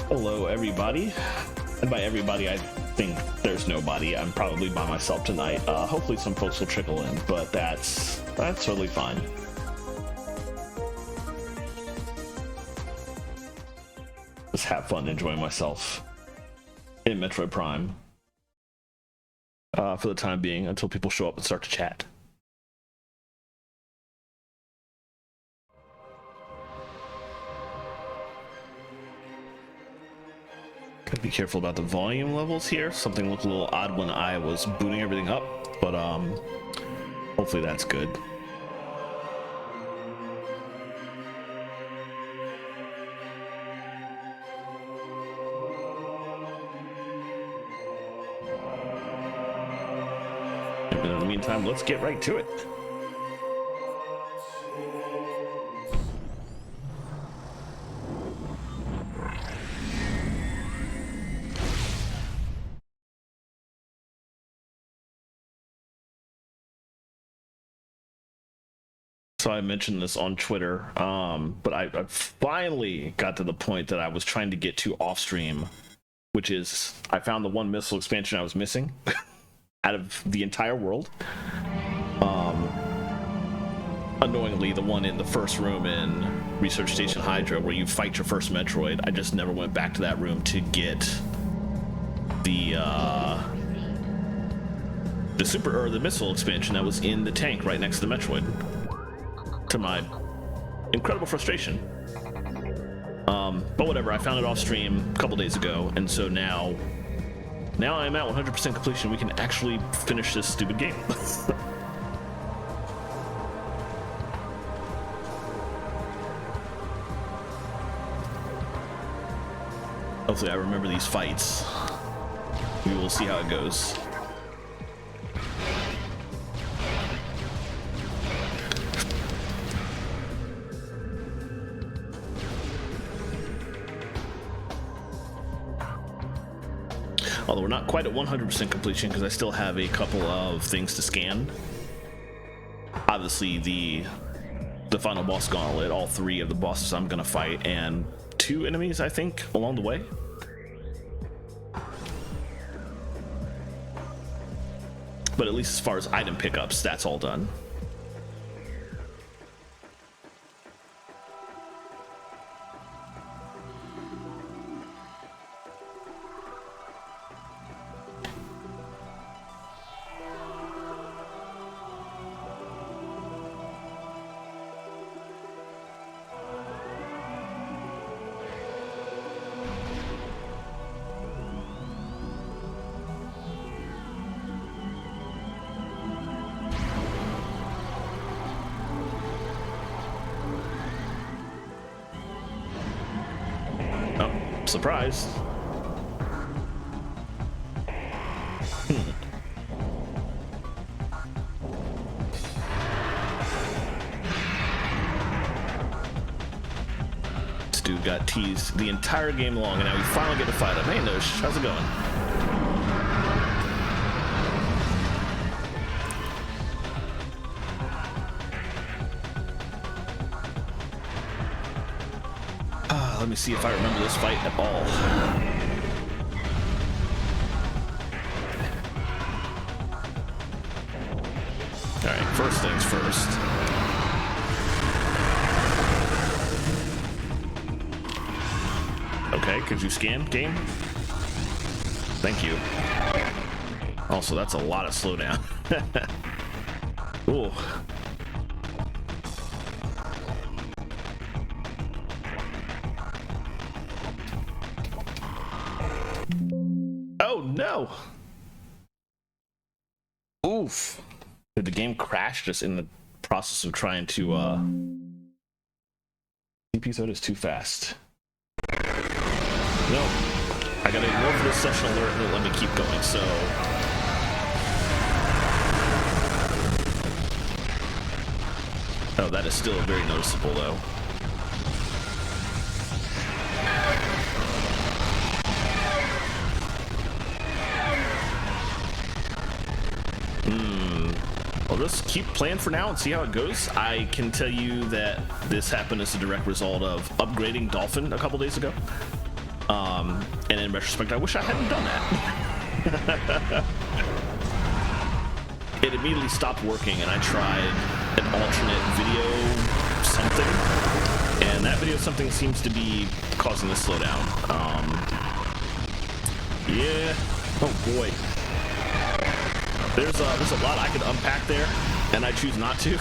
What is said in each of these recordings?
Hello, everybody. And by everybody, I think there's nobody. I'm probably by myself tonight. Hopefully some folks will trickle in, but that's totally fine. Just have fun enjoying myself in Metroid Prime for the time being until people show up and start to chat. Gotta be careful about the volume levels here. Something looked a little odd when I was booting everything up, but hopefully that's good. And in the meantime, let's get right to it. So I mentioned this on Twitter, but I finally got to the point that I was trying to get to off stream, which is I found the one missile expansion I was missing out of the entire world. Unknowingly, the one in the first room in Research Station Hydra where you fight your first Metroid. I just never went back to that room to get the missile expansion that was in the tank right next to the Metroid. To my incredible frustration. But whatever, I found it off stream a couple days ago, and so now I'm at 100% completion. We can actually finish this stupid game. Hopefully I remember these fights. We will see how it goes. Although we're not quite at 100% completion because I still have a couple of things to scan. Obviously the final boss gauntlet, all three of the bosses I'm gonna fight, and 2 enemies I think along the way. But at least as far as item pickups, that's all done. Surprise. This dude got teased the entire game long, and now we finally get to fight him. Hey, Noosh, how's it going? Let me see if I remember this fight at all. Alright, first things first. Okay, could you scan, game? Thank you. Also, that's a lot of slowdown. Ooh. No. Oof. Did the game crash just in the process of trying to CPU soda is too fast. No. I gotta ignore for this session alert and let me keep going, so oh, that is still very noticeable though. I'll just keep playing for now and see how it goes. I can tell you that this happened as a direct result of upgrading Dolphin a couple days ago. And in retrospect, I wish I hadn't done that. It immediately stopped working, and I tried an alternate video something, and that video something seems to be causing the slowdown. Yeah. Oh boy. There's a lot I could unpack there, and I choose not to.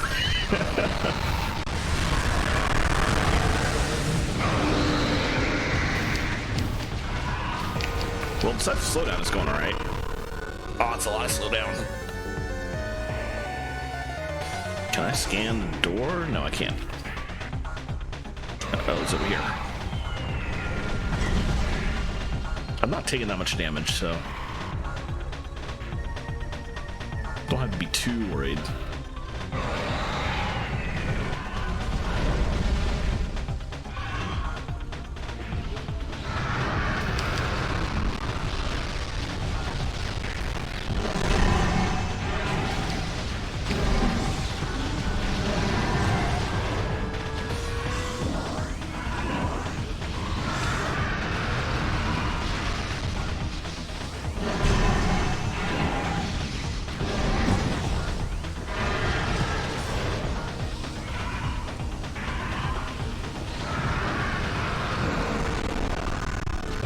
Well, besides the slowdown, it's going all right. Oh, it's a lot of slowdown. Can I scan the door? No, I can't. Oh, it's over here. I'm not taking that much damage, so don't have to be too worried.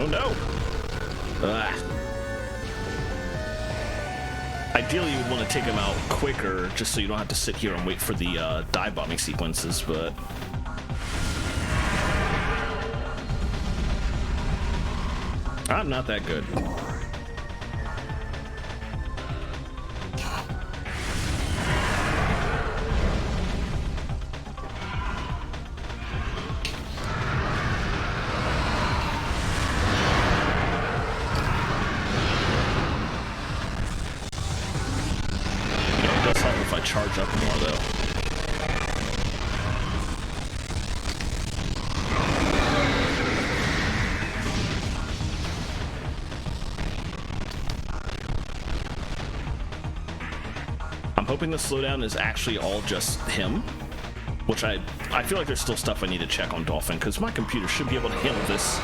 Oh no! Ideally, you would want to take them out quicker, just so you don't have to sit here and wait for the dive bombing sequences, but I'm not that good. If I charge up more, though. I'm hoping the slowdown is actually all just him, which I feel like there's still stuff I need to check on Dolphin, because my computer should be able to handle this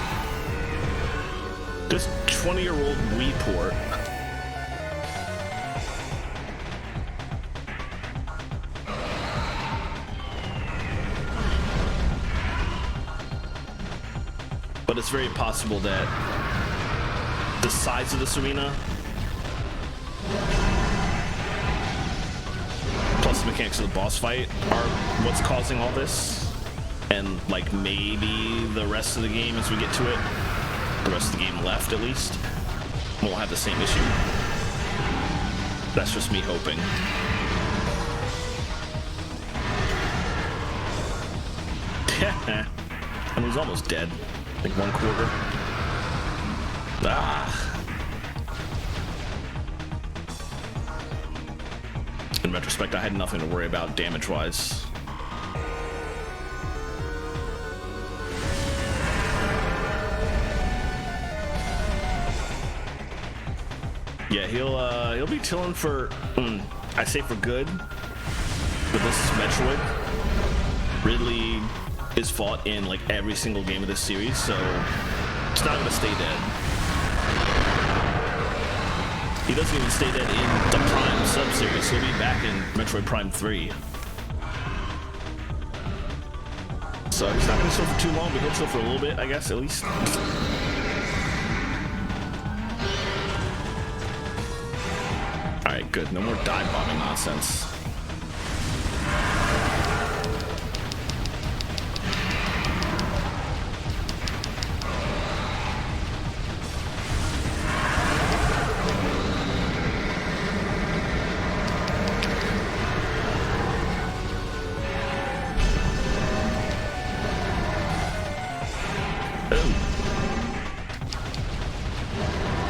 20-year-old Wii port. But it's very possible that the size of this arena, plus the mechanics of the boss fight, are what's causing all this. And like maybe the rest of the game, as we get to it, the rest of the game left at least, won't have the same issue. That's just me hoping. And he's almost dead. Like 1/4. In retrospect, I had nothing to worry about damage-wise. Yeah, he'll be chilling for, I say for good, but this is Metroid. Ridley is fought in like every single game of this series, so it's not gonna stay dead. He doesn't even stay dead in the Prime sub-series. He'll be back in Metroid Prime 3. So he's not gonna chill for too long, but he'll chill for a little bit, I guess, at least. Alright, good. No more dive bombing nonsense.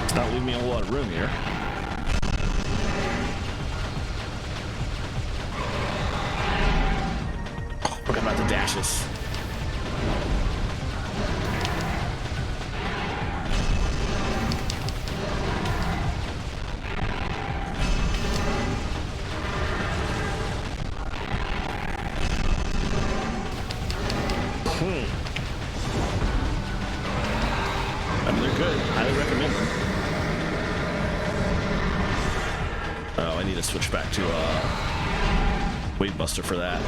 It's not leaving me a whole lot of room here. Forgot about the dashes. I mean, they're good. Highly recommend them. Oh, I need to switch back to Weight Buster for that.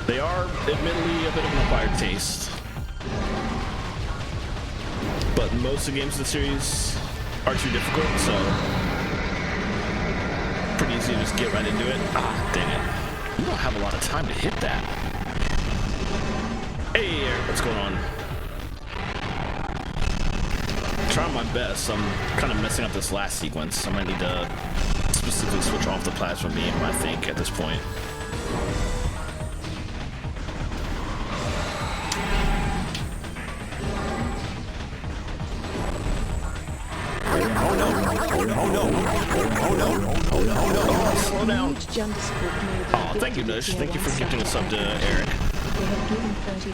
They are admittedly a bit of an acquired taste, but most of the games in the series are too difficult, so pretty easy to just get right into it. Ah, dang it. You don't have a lot of time to hit that. Hey, Eric, what's going on? Trying my best. I'm kind of messing up this last sequence. I might need to specifically switch off the plasma beam, I think, at this point. Slow down. Oh, thank you, Nush. Thank you for gifting a sub to Eric.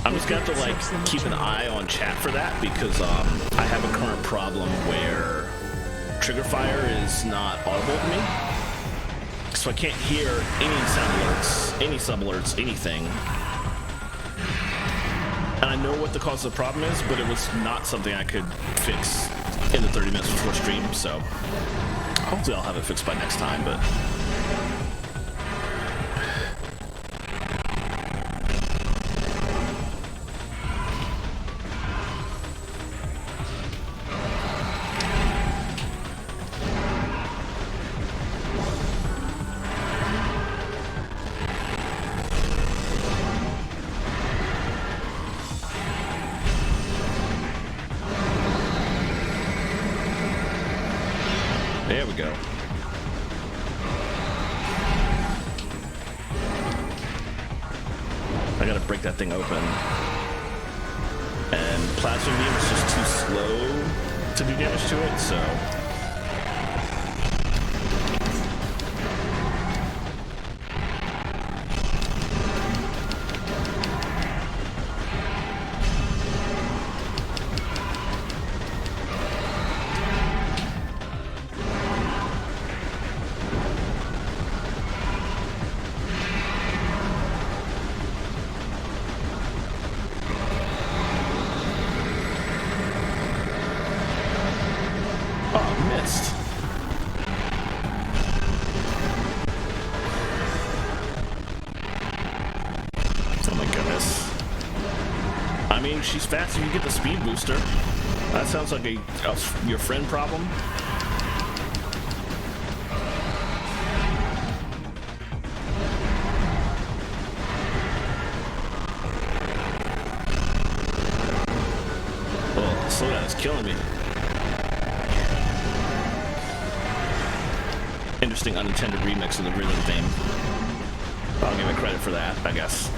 I'm just gonna have to like keep an eye on chat for that because I have a current problem where trigger fire is not audible to me, so I can't hear any sound alerts, any sub alerts, anything. And I know what the cause of the problem is, but it was not something I could fix in the 30 minutes before stream, so hopefully I'll have it fixed by next time, but there we go. I gotta break that thing open. And plasma beam is just too slow to do damage to it, so she's fast if you get the speed booster. That sounds like your friend problem. Oh, slowdown is killing me. Interesting unintended remix of the rhythm theme. I'll give it credit for that, I guess.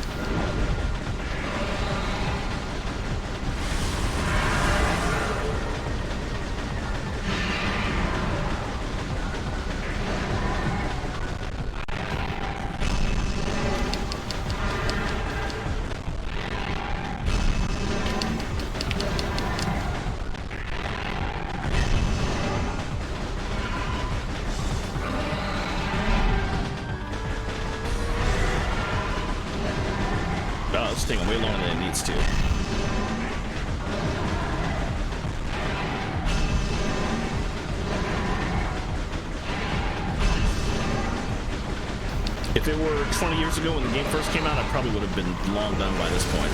It's taking way longer than it needs to. If it were 20 years ago when the game first came out, I probably would have been long done by this point.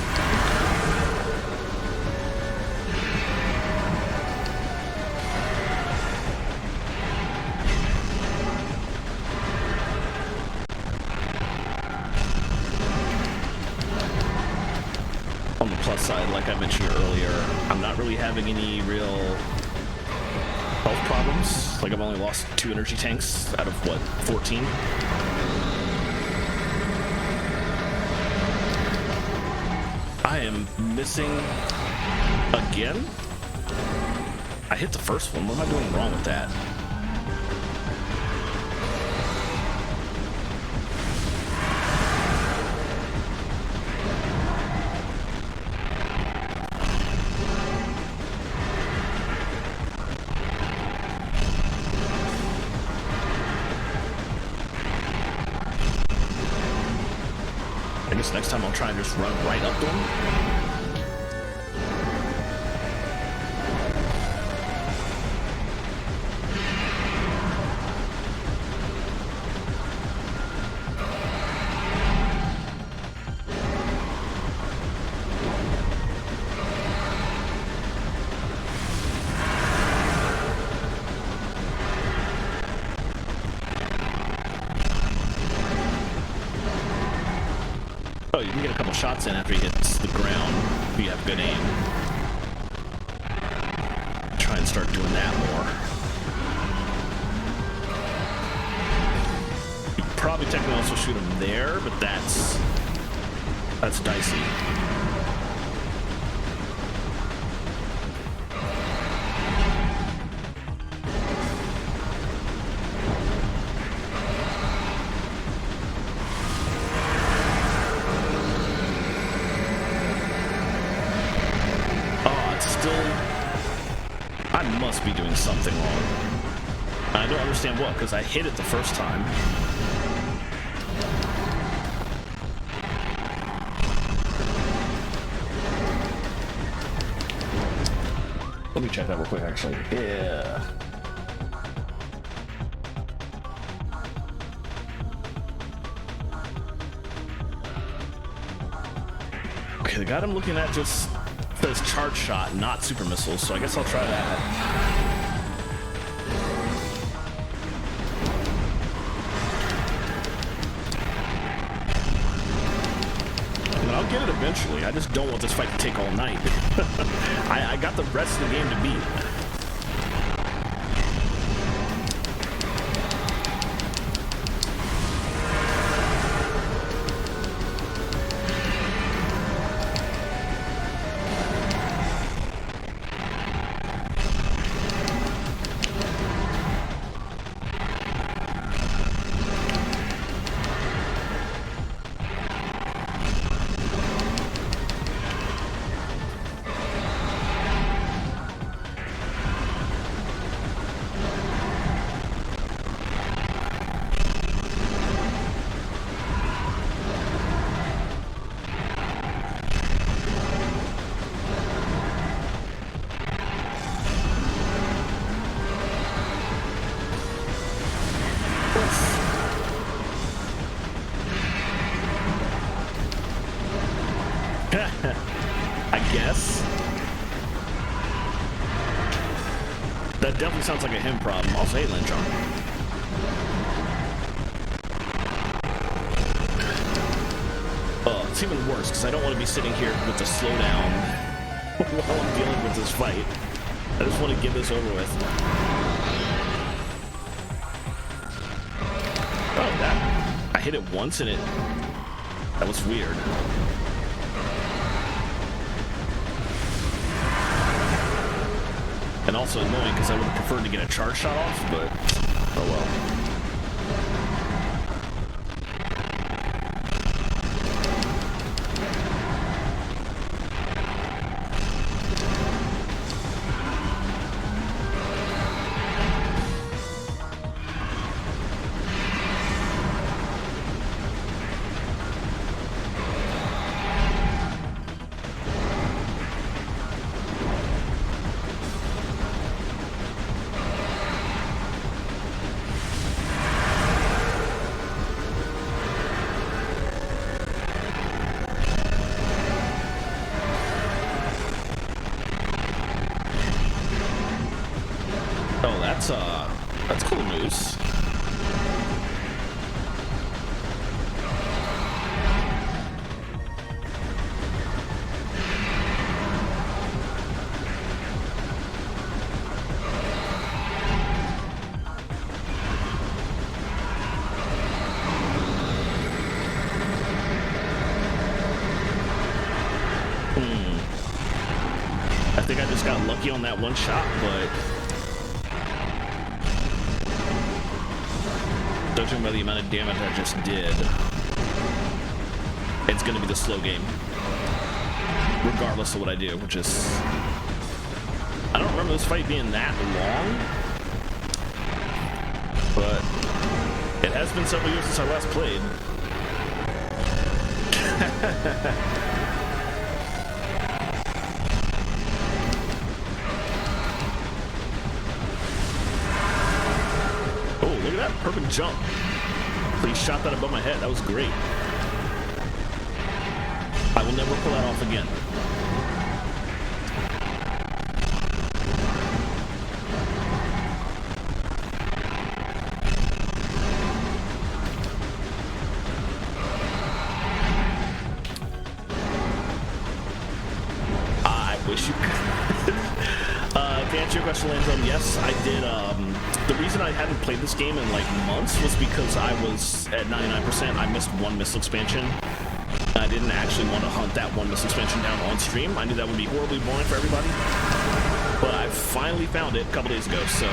On the plus side, like I mentioned earlier, I'm not really having any real health problems. Like, I've only lost 2 energy tanks out of, what, 14? I am missing again? I hit the first one. What am I doing wrong with that? guess next time I'll try and just run right up to him. Oh, you can get a couple shots in after he hits the ground if you have good aim. Try and start doing that more. You could probably technically also shoot him there, but that's dicey. I must be doing something wrong. I don't understand what, because I hit it the first time. Let me check that real quick, actually. Yeah. Okay, the guy I'm looking at just says charge shot, not super missiles, so I guess I'll try that. And I'll get it eventually. I just don't want this fight to take all night. I got the rest of the game to beat. I guess. That definitely sounds like a him problem. Also, hey, Lynch. It's even worse because I don't want to be sitting here with the slowdown while I'm dealing with this fight. I just want to get this over with. Oh, that. I hit it once and that was weird. And also annoying because I would have preferred to get a charge shot off, but oh well. That's cool news. I think I just got lucky on that one shot, but judging by the amount of damage I just did, it's going to be the slow game, regardless of what I do, which is... I don't remember this fight being that long, but it has been several years since I last played. Oh, look at that perfect jump. He shot that above my head. That was great. I will never pull that off again. I wish you could. To answer your question, Landrum, yes, I did. The reason I hadn't played this game in like months was because I was at 99%. I missed one missile expansion. I didn't actually want to hunt that one missile expansion down on stream. I knew that would be horribly boring for everybody. But I finally found it a couple days ago. So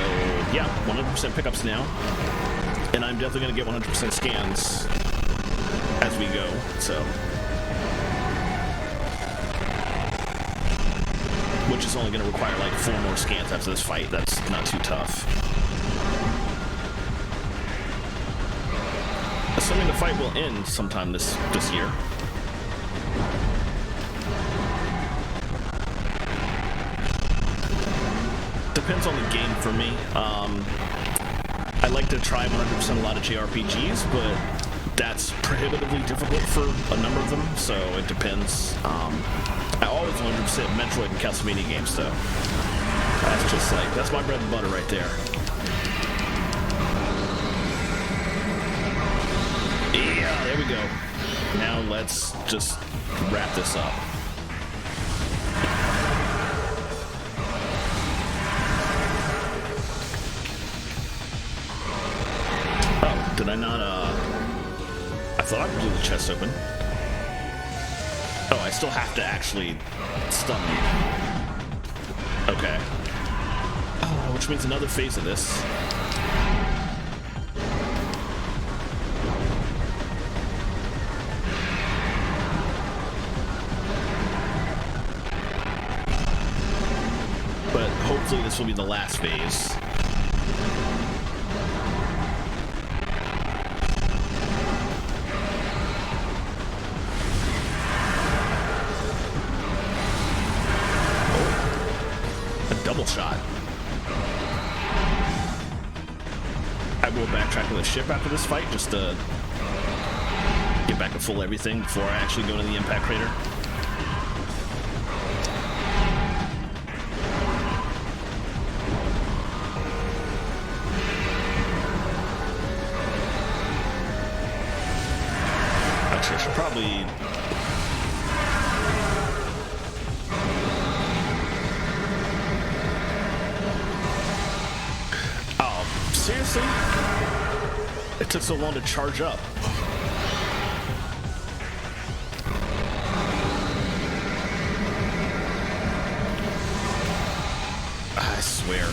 yeah, 100% pickups now. And I'm definitely going to get 100% scans as we go. So, which is only going to require like 4 more scans after this fight. That's not too tough. Assuming the fight will end sometime this year. Depends on the game for me. I like to try 100% a lot of JRPGs, but that's prohibitively difficult for a number of them, so it depends. I always 100% Metroid and Castlevania games, though. That's just like, that's my bread and butter right there. Yeah, there we go. Now let's just wrap this up. Oh, did I not, I thought I blew the chest open. Oh, I still have to actually stun them. Okay. Oh, which means another phase of this. But hopefully this will be the last phase. Double shot. I will backtrack to the ship after this fight just to get back to full everything before I actually go to the impact crater. Actually, I should probably... Seriously? It took so long to charge up. I swear.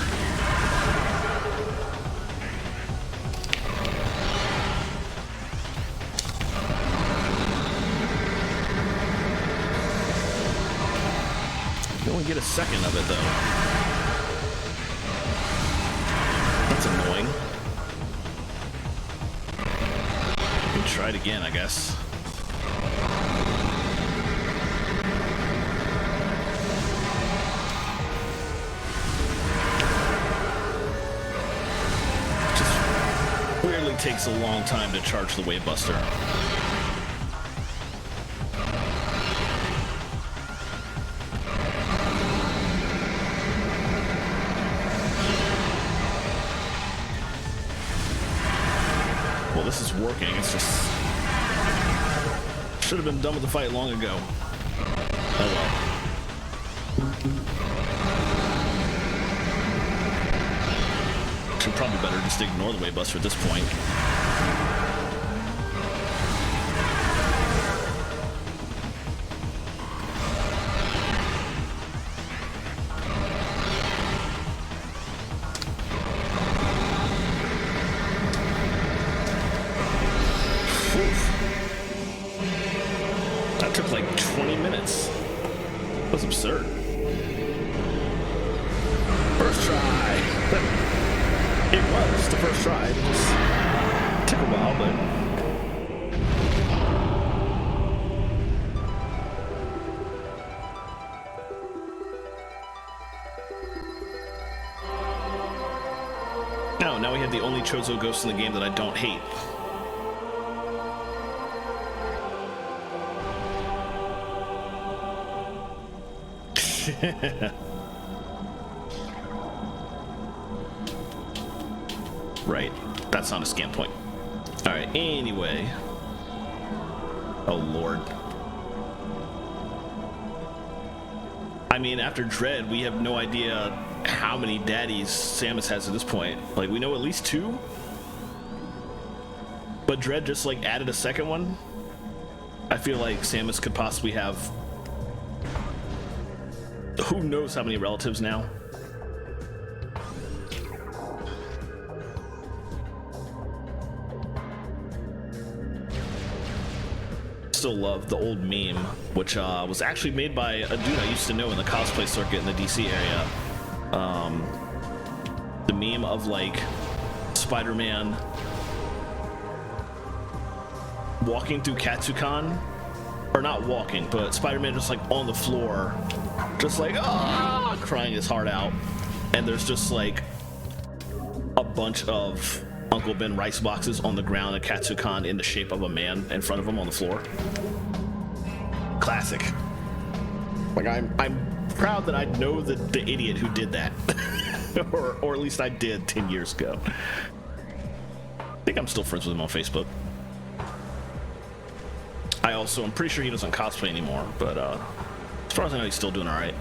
You only get a second of it, though. That's annoying. We can try it again, I guess. Just weirdly takes a long time to charge the Wave Buster. Well, this is working. It's just... should have been done with the fight long ago. Oh well. Should probably better just ignore the Wave Buster at this point. That took like 20 minutes. That was absurd. First try. It was the first try. It just took a while, but only Chozo ghost in the game that I don't hate. Right. That's not a scan point. Alright, anyway. Oh, Lord. I mean, after Dread, we have no idea how many daddies Samus has at this point. Like, we know at least 2. But Dread just, like, added a second one. I feel like Samus could possibly have... who knows how many relatives now. Still love the old meme, which was actually made by a dude I used to know in the cosplay circuit in the DC area. The meme of like Spider-Man walking through Katsukan, or not walking, but Spider-Man just like on the floor, just like crying his heart out, and there's just like a bunch of Uncle Ben rice boxes on the ground at Katsukan in the shape of a man in front of him on the floor. Classic. Like, I'm proud that I know the idiot who did that. or at least I did 10 years ago. I think I'm still friends with him on Facebook. I'm pretty sure he doesn't cosplay anymore, but as far as I know, he's still doing alright.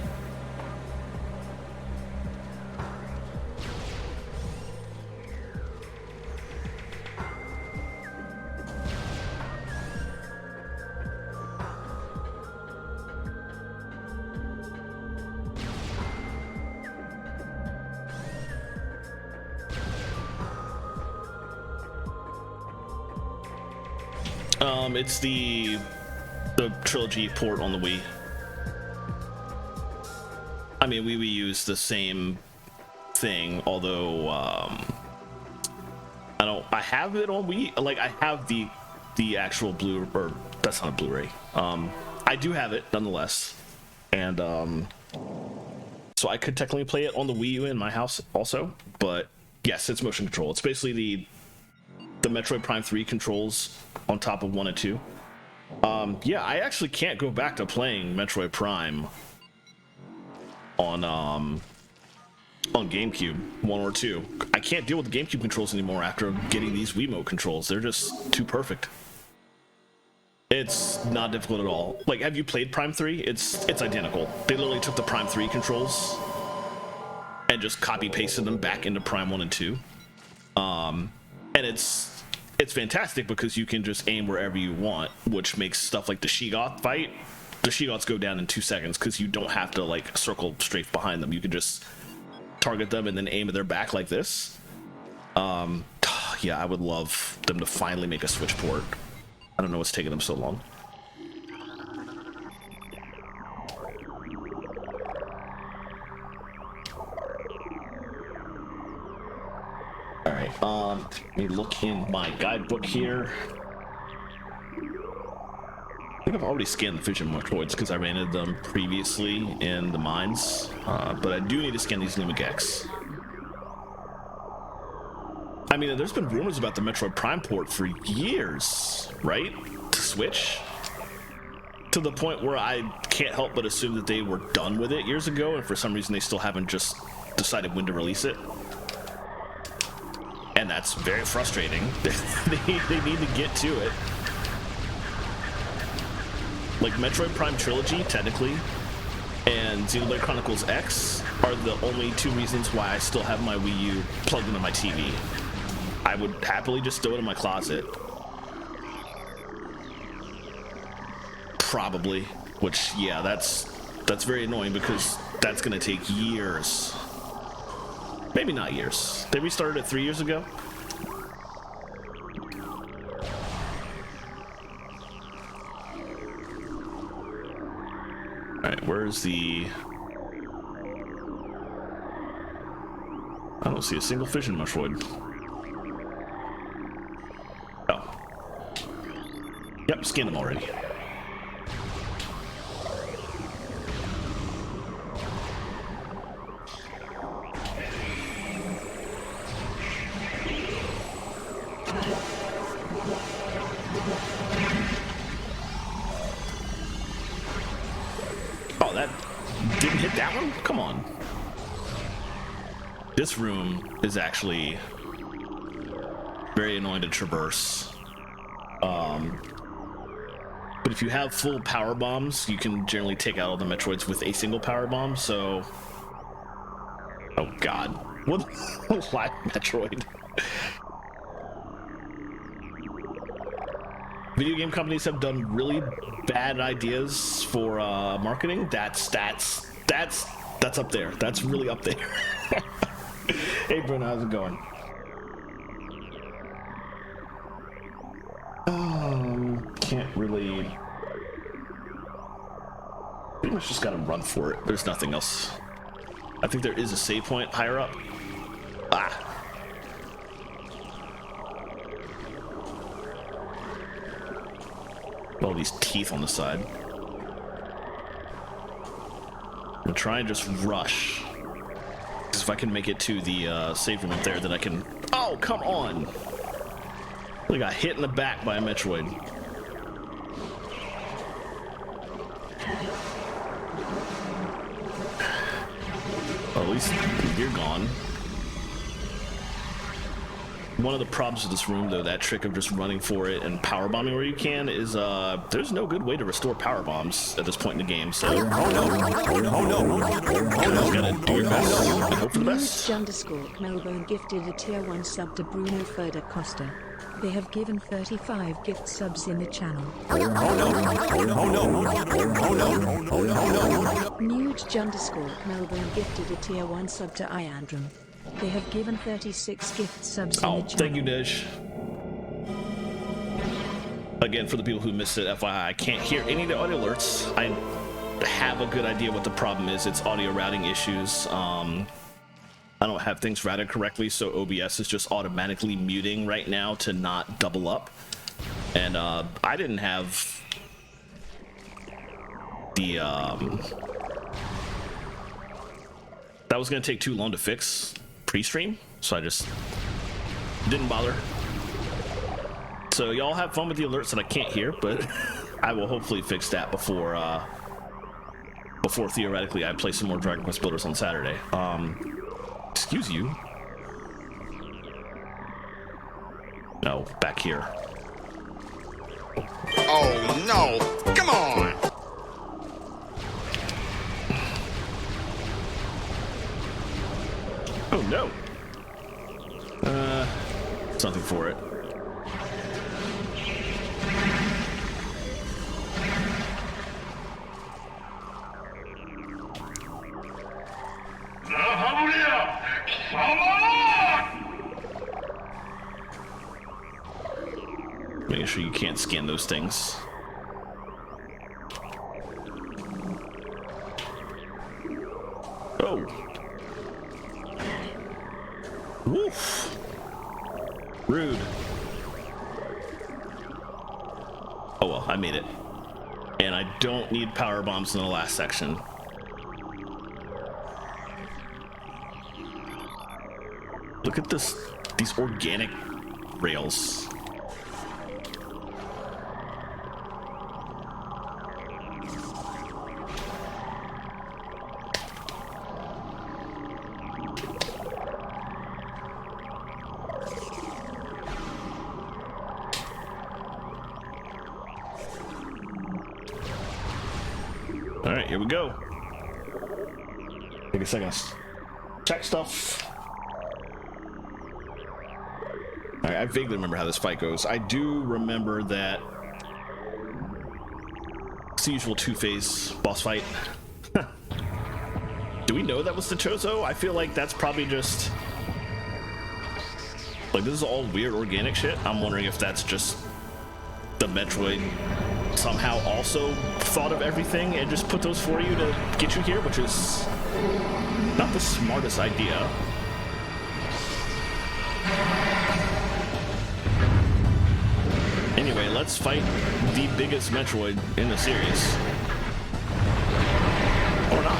It's the trilogy port on the Wii. I mean, we use the same thing, although I have it on Wii. Like, I have the actual or that's not a Blu-ray. I do have it nonetheless, and so I could technically play it on the Wii U in my house also. But yes, it's motion control. It's basically the Metroid Prime 3 controls on top of 1 and 2. Yeah, I actually can't go back to playing Metroid Prime on GameCube 1 or 2. I can't deal with the GameCube controls anymore after getting these Wiimote controls. They're just too perfect. It's not difficult at all. Like, have you played Prime 3? It's identical. They literally took the Prime 3 controls and just copy pasted them back into Prime 1 and 2. And it's fantastic because you can just aim wherever you want, which makes stuff like the Shigoth fight. The Shigoths go down in 2 seconds because you don't have to like circle straight behind them. You can just target them and then aim at their back like this. Yeah, I would love them to finally make a Switch port. I don't know what's taking them so long. Alright, let me look in my guidebook here. I think I've already scanned the Fission Metroids because I ran into them previously in the mines, but I do need to scan these Lumigex. I mean, there's been rumors about the Metroid Prime port for years, right? To Switch? To the point where I can't help but assume that they were done with it years ago, and for some reason they still haven't just decided when to release it. And that's very frustrating. They need to get to it. Like, Metroid Prime Trilogy, technically, and Xenoblade Chronicles X are the only 2 reasons why I still have my Wii U plugged into my TV. I would happily just throw it in my closet. Probably. Which, yeah, that's very annoying because that's gonna take years. Maybe not years. They restarted it 3 years ago. Alright, where's the... I don't see a single Fission Metroid. Oh. Yep, scanned them already. Oh, that didn't hit that one? Come on. This room is actually very annoying to traverse. But if you have full power bombs, you can generally take out all the Metroids with a single power bomb, so... Oh god. What? Live Metroid. Video game companies have done really bad ideas for marketing. That's up there. That's really up there. Hey Bruno, how's it going? Can't really. Pretty much just gotta run for it. There's nothing else. I think there is a save point higher up. Ah. All these teeth on the side. I'm gonna try and just rush. Because if I can make it to the save room up there, then I can. Oh, come on! I got hit in the back by a Metroid. Well, at least you're gone. One of the problems with this room, though, that trick of just running for it and power bombing where you can, is there's no good way to restore power bombs at this point in the game. So, oh no, gotta do your best and hope for the best. Melbourne gifted a tier 1 sub to Bruno Ferda Costa. They have given 35 gift subs in the channel. Nuge_Melbourne gifted a tier 1 sub to Iandrum. They have given 36 gift subs in the channel. Thank you, Dish. Again, for the people who missed it, FYI, I can't hear any of the audio alerts. I have a good idea what the problem is. It's audio routing issues. I don't have things routed correctly, so OBS is just automatically muting right now to not double up. And I didn't have the that was gonna take too long to fix pre-stream, so I just didn't bother. So y'all have fun with the alerts that I can't hear, but I will hopefully fix that before theoretically I play some more Dragon Quest Builders on Saturday. Excuse you. No, back here. Oh no! Come on! Oh no! Something for it. Making sure you can't scan those things. Oh. Woof. Rude. Oh well, I made it. And I don't need power bombs in the last section. Look at this, these organic rails. All right, here we go. Take a second. Check stuff. All right, I vaguely remember how this fight goes. I do remember that it's the usual two-phase boss fight. Do we know that was the Chozo? I feel like that's probably just like this is all weird organic shit. I'm wondering if that's just the Metroid somehow also thought of everything and just put those for you to get you here, which is not the smartest idea. Anyway, let's fight the biggest Metroid in the series. Or not.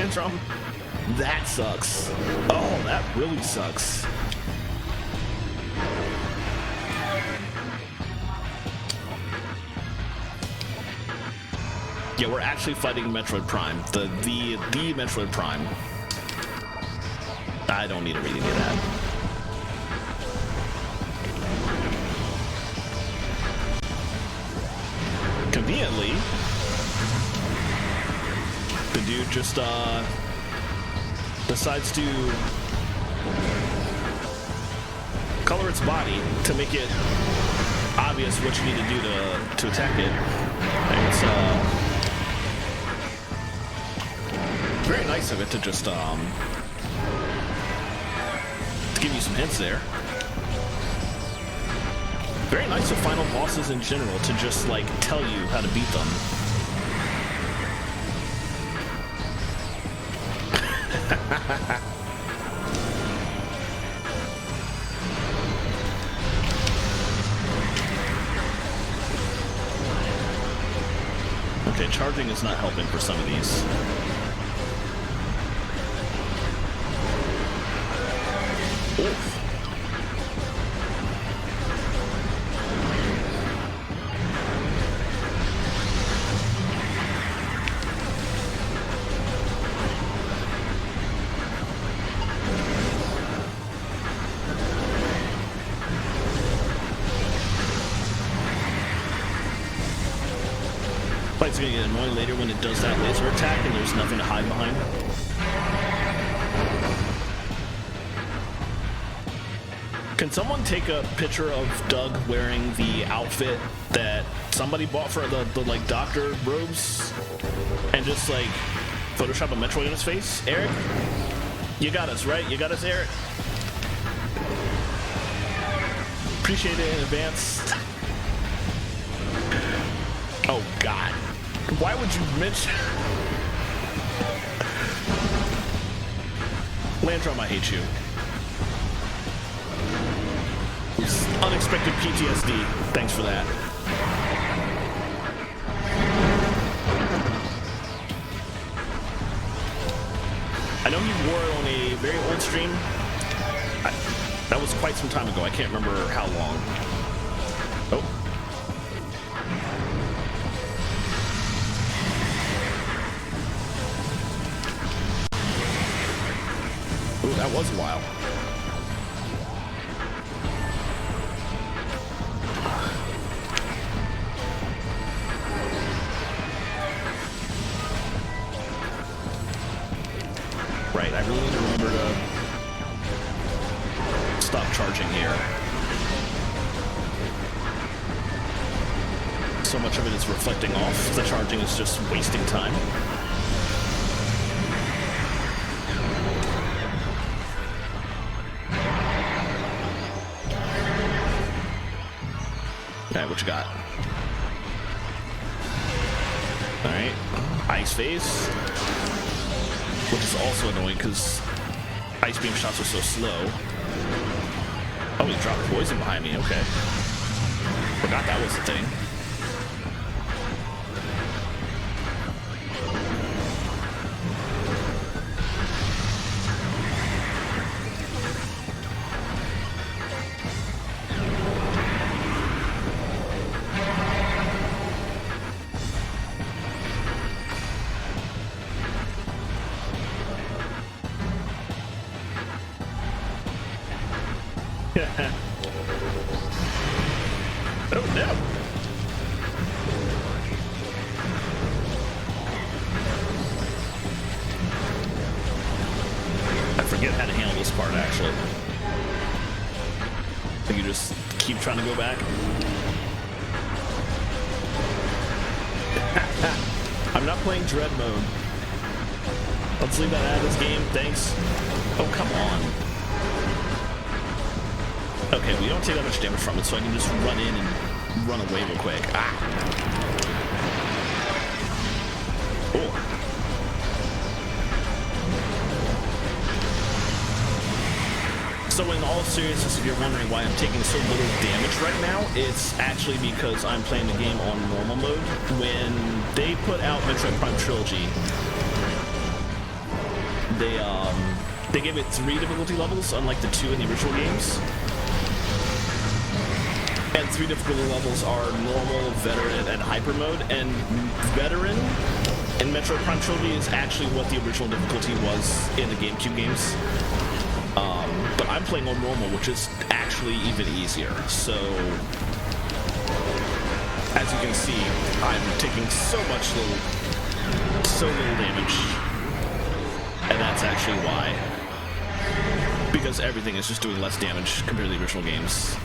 Landrum? That sucks. Oh, that really sucks. Yeah, we're actually fighting Metroid Prime. The Metroid Prime. I don't need to read any of that. Conveniently, the dude just decides to color its body to make it obvious what you need to do to attack it. And it's very nice of it to just to give you some hints there. Very nice of final bosses in general to just like tell you how to beat them. Okay, charging is not helping for some of these. Oof. Fight's gonna get annoying later when it does that laser attack and there's nothing to hide behind. Can someone take a picture of Doug wearing the outfit that somebody bought for the like doctor robes and just like Photoshop a Metroid in his face? Eric? You got us, right? You got us, Eric? Appreciate it in advance. Oh, God. Why would you mention... Landrum, I hate you. Unexpected PTSD. Thanks for that. I know he wore it on a very old stream. That was quite some time ago. I can't remember how long. Oh. Ooh, that was a while. Right, I really need to remember to stop charging here. So much of it is reflecting off. The charging is just wasting time. Alright, what you got? Alright, ice phase. Which is also annoying because ice beam shots are so slow. Oh, he dropped poison behind me, okay. Forgot that was the thing. Oh no! I forget how to handle this part actually. I think you just keep trying to go back. I'm not playing Dread mode. Let's leave that out of this game, thanks. Oh, come on. Okay, we don't take that much damage from it, so I can just run in and run away real quick. Ah! Oh. So in all seriousness, if you're wondering why I'm taking so little damage right now, it's actually because I'm playing the game on normal mode. When they put out Metroid Prime Trilogy, they gave it 3 difficulty levels, unlike the 2 in the original games. And 3 difficulty levels are normal, veteran, and hyper mode. And veteran in Metroid Prime Trilogy is actually what the original difficulty was in the GameCube games. But I'm playing on normal, which is actually even easier. So, as you can see, I'm taking so little damage. And that's actually why. Because everything is just doing less damage compared to the original games.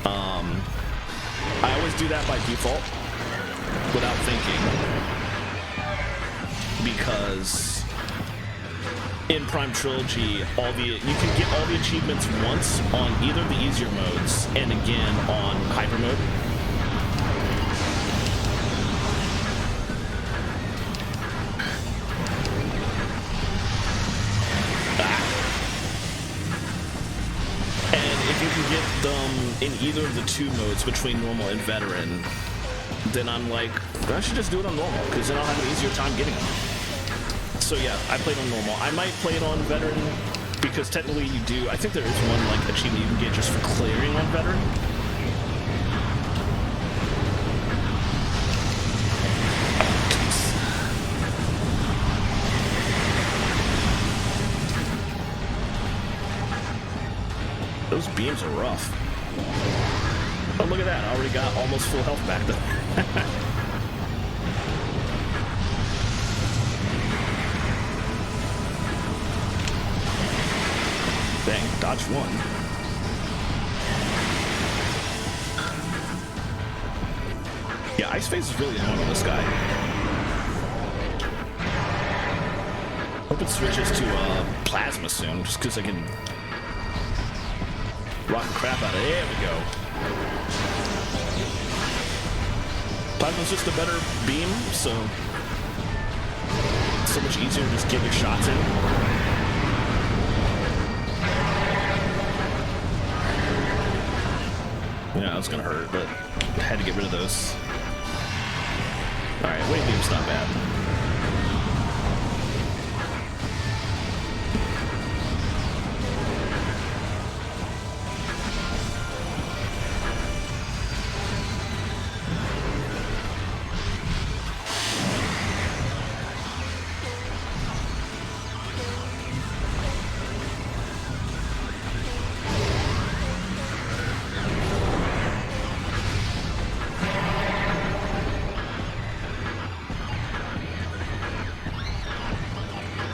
I always do that by default, without thinking. Because in Prime Trilogy, you can get all the achievements once on either the easier modes and again on hyper mode. If you can get them in either of the 2 modes between normal and veteran, then I'm like, I should just do it on normal, because then I'll have an easier time getting them. So yeah, I played on normal. I might play it on veteran, because technically you do, I think there is one like achievement you can get just for clearing on veteran. Those beams are rough. Oh, look at that. I already got almost full health back, though. Dang, dodge 1. Yeah, Ice Phase is really annoying on this guy. Hope it switches to Plasma soon, just because I can rock the crap out of it. There we go. Plasma's just a better beam, so it's so much easier to just get your shots in. Yeah, it was gonna hurt, but I had to get rid of those. Alright, wave beam's not bad.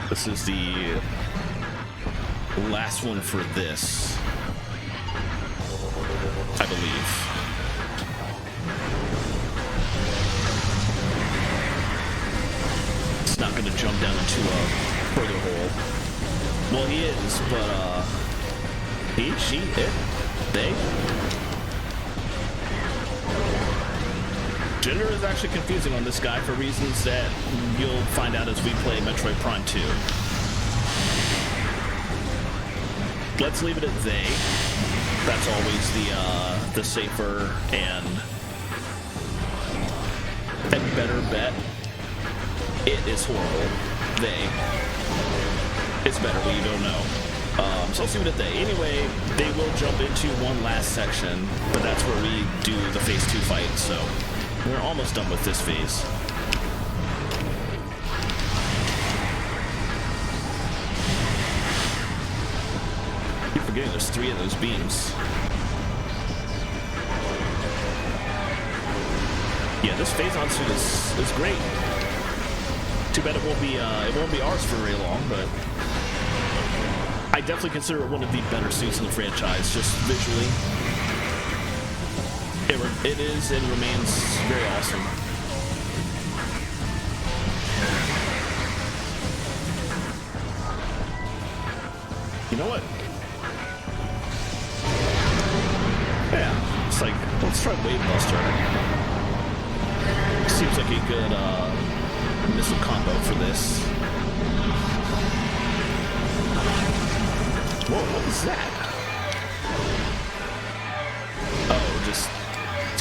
This is the last one for this, I believe. It's not going to jump down into a further hole. Well, he is, but he, she, it, they. Gender is actually confusing on this guy for reasons that you'll find out as we play Metroid Prime 2. Let's leave it at they. That's always the safer and better bet. It is horrible. They. It's better when you don't know. So let's leave it at they. Anyway, they will jump into one last section, but that's where we do the phase 2 fight, so we're almost done with this phase. I keep forgetting there's 3 of those beams. Yeah, this phase-on suit is great. Too bad it won't be ours for very long, but I definitely consider it one of the better suits in the franchise, just visually. It is and remains very awesome. You know what? Yeah, it's like, let's try Wave Buster. Seems like a good missile combo for this. Whoa, what was that? Oh, just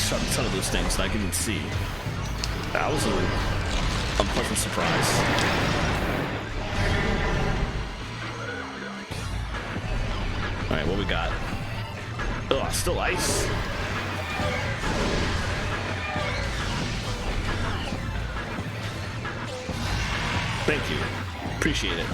shot a ton of those things that I couldn't see. That was an unpleasant surprise. All right, what we got? Oh, still ice. Thank you. Appreciate it.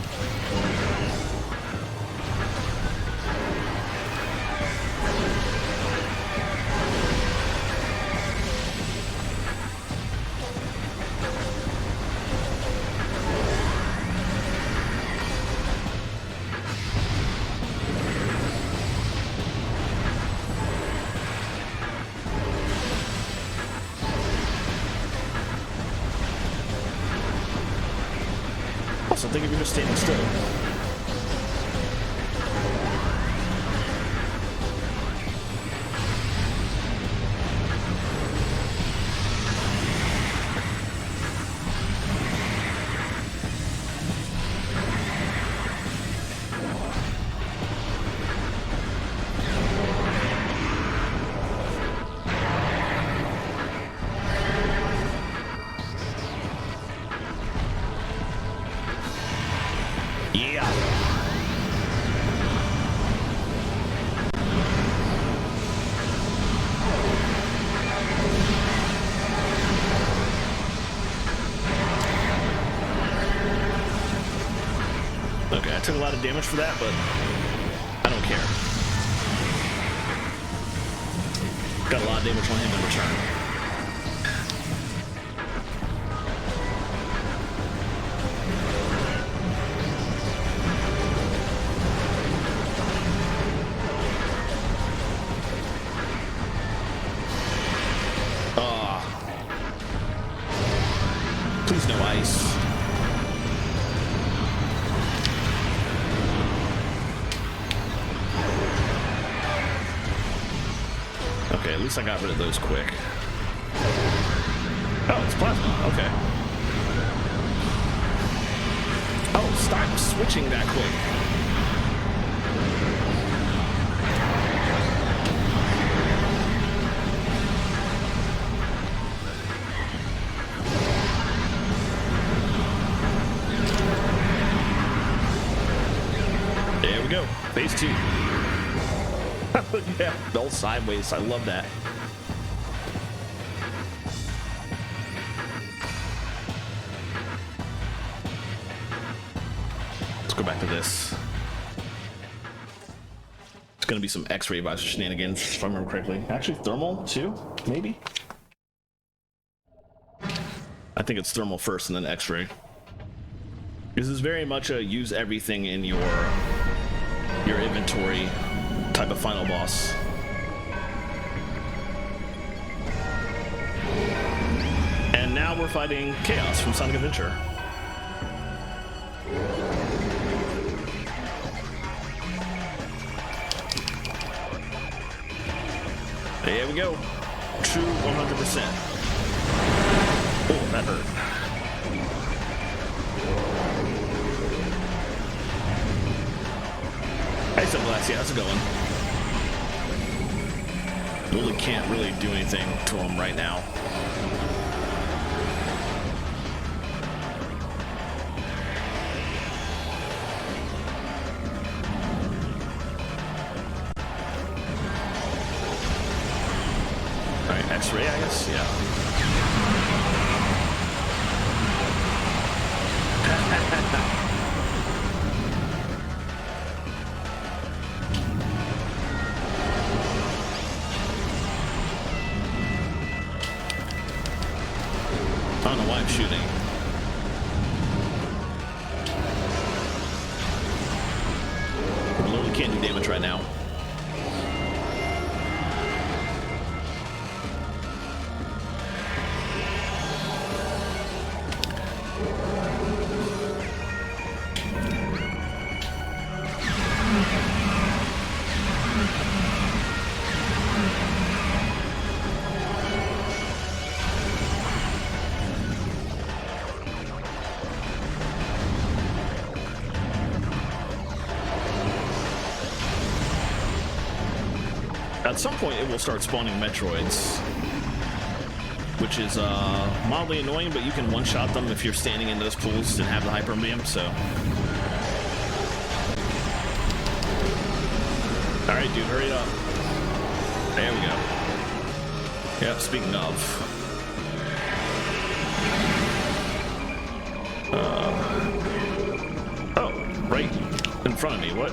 Also, think if you're just standing still. Yeah. Okay, I took a lot of damage for that, but I don't care. Got a lot of damage on him in return. Please no ice. Okay, at least I got rid of those quick. Oh, it's plasma. Okay. Oh, stop switching that quick. There we go. Phase 2. Yeah, all sideways. I love that. Let's go back to this. It's gonna be some X-ray visor shenanigans, if I remember correctly. Actually, thermal too, maybe. I think it's thermal first and then X-ray. This is very much a use everything in your inventory type of final boss. And now we're fighting Chaos from Sonic Adventure. There we go. True 100%. Oh, that hurt. Hey, Sunglassy, how's it going? Really can't really do anything to him right now. Alright, X-ray, I guess? Yeah. I don't know why I'm shooting. We literally can't do damage right now. At some point, it will start spawning Metroids, which is mildly annoying, but you can one-shot them if you're standing in those pools and have the Hyper Beam, so... Alright, dude, hurry up. There we go. Yep, speaking of. Oh, right in front of me, what?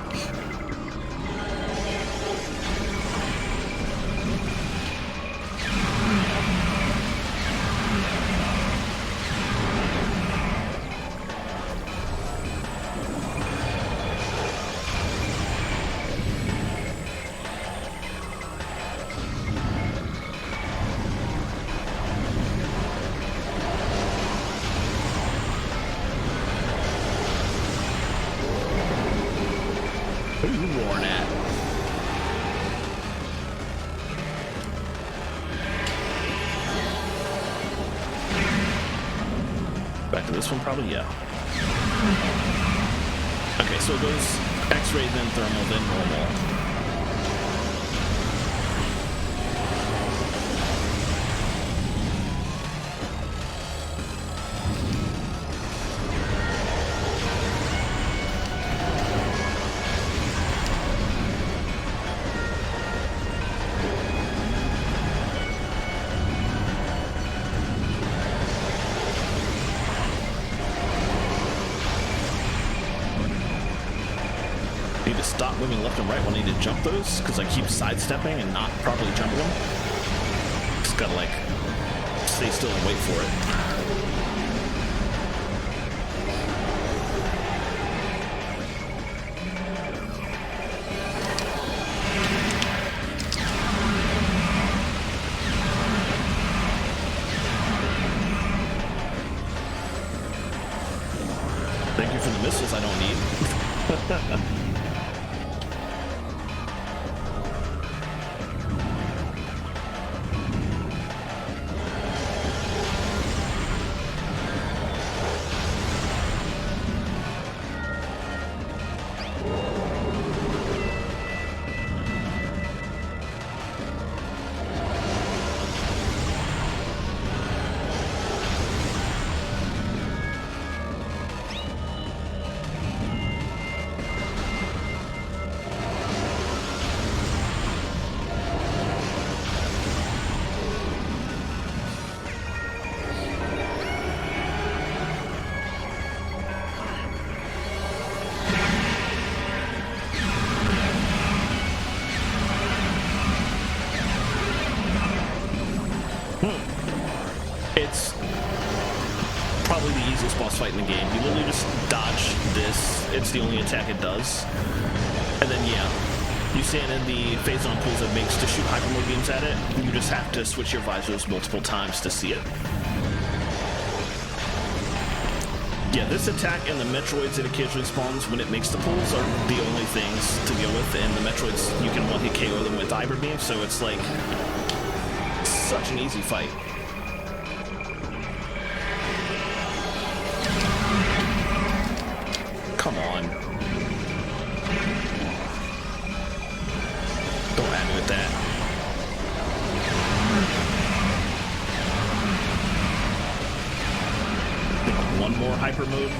Who are you roaring at? Back to this one, probably, yeah. Okay, so it goes X-ray, then thermal, then normal. Need to stop moving left and right when I need to jump those, because I keep sidestepping and not properly jumping them. Just gotta like stay still and wait for it. Thank you for the missiles I don't need. It's probably the easiest boss fight in the game. You literally just dodge this. It's the only attack it does. And then, yeah, you stand in the phase on pools it makes to shoot hyper mode beams at it. You just have to switch your visors multiple times to see it. Yeah, this attack and the Metroids it occasionally spawns when it makes the pulls are the only things to deal with. And the Metroids, you can one-hit KO them with hyper beams, so it's like such an easy fight. Come on. Don't at me with that. One more hyper mode.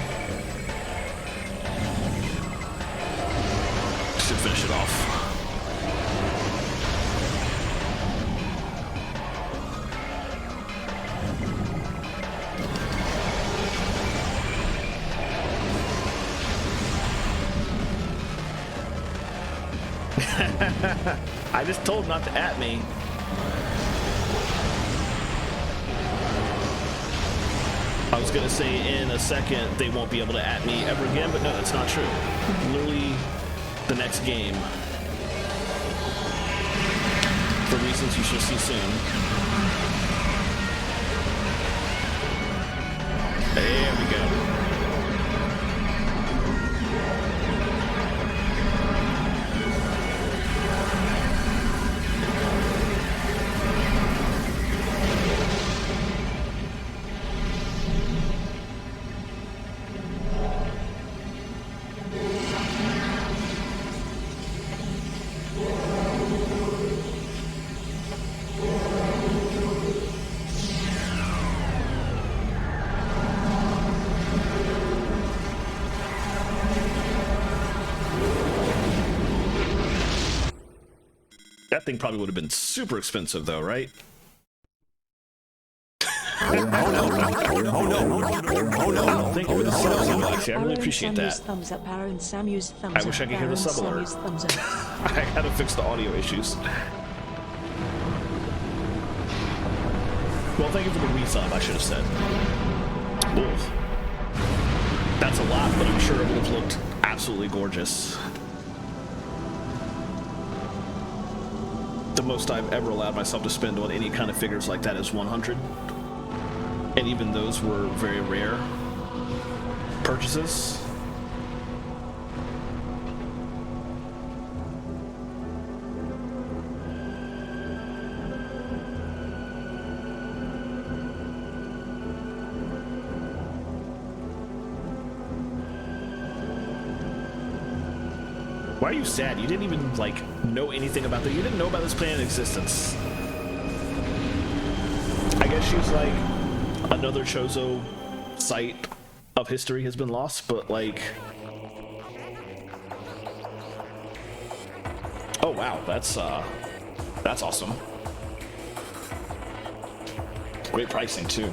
Should finish it off. I just told him not to at me. I was gonna say in a second they won't be able to at me ever again, but no, that's not true. Literally the next game, for reasons you shall see soon. There we go. That thing probably would have been super expensive though, right? Oh no. Thank you for the subs, Alexi. I really appreciate that. Thumbs up, Aaron Samu's thumbs up. I wish I could hear the sub alert. Thumbs up. I gotta fix the audio issues. Well, thank you for the resub, I should have said. Oof. That's a lot, but I'm sure it would have looked absolutely gorgeous. The most I've ever allowed myself to spend on any kind of figures like that is 100. And even those were very rare purchases. Why are you sad? You didn't even, like, know anything about that. You didn't know about this planet's existence. I guess she's like, another Chozo site of history has been lost, but, like... Oh, wow, that's awesome. Great pricing, too.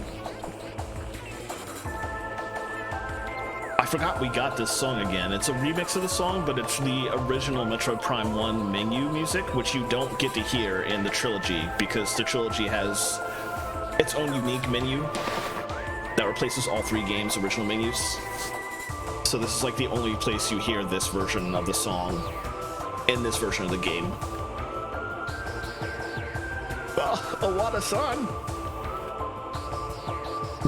I forgot we got this song again. It's a remix of the song, but it's the original Metroid Prime 1 menu music, which you don't get to hear in the trilogy, because the trilogy has its own unique menu that replaces all 3 games' original menus. So this is like the only place you hear this version of the song in this version of the game. Oh, what a son!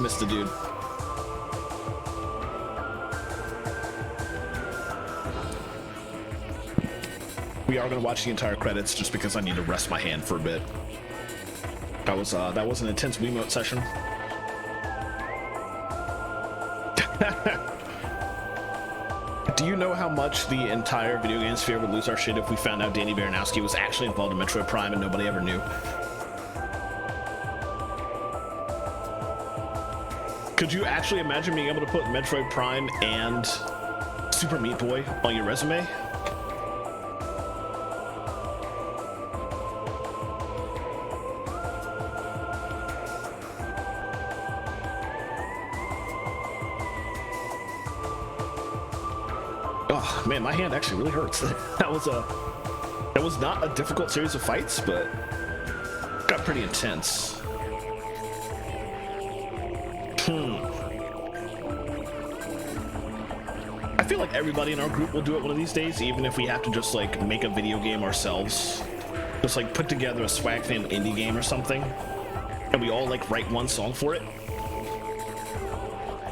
Missed the dude. We are going to watch the entire credits just because I need to rest my hand for a bit. That was an intense Wiimote session. Do you know how much the entire video game sphere would lose our shit if we found out Danny Baranowski was actually involved in Metroid Prime and nobody ever knew? Could you actually imagine being able to put Metroid Prime and Super Meat Boy on your resume? Oh man, my hand actually really hurts. That was not a difficult series of fights, but got pretty intense. I feel like everybody in our group will do it one of these days, even if we have to just like make a video game ourselves. Just like put together a Swag Fam indie game or something, and we all like write one song for it,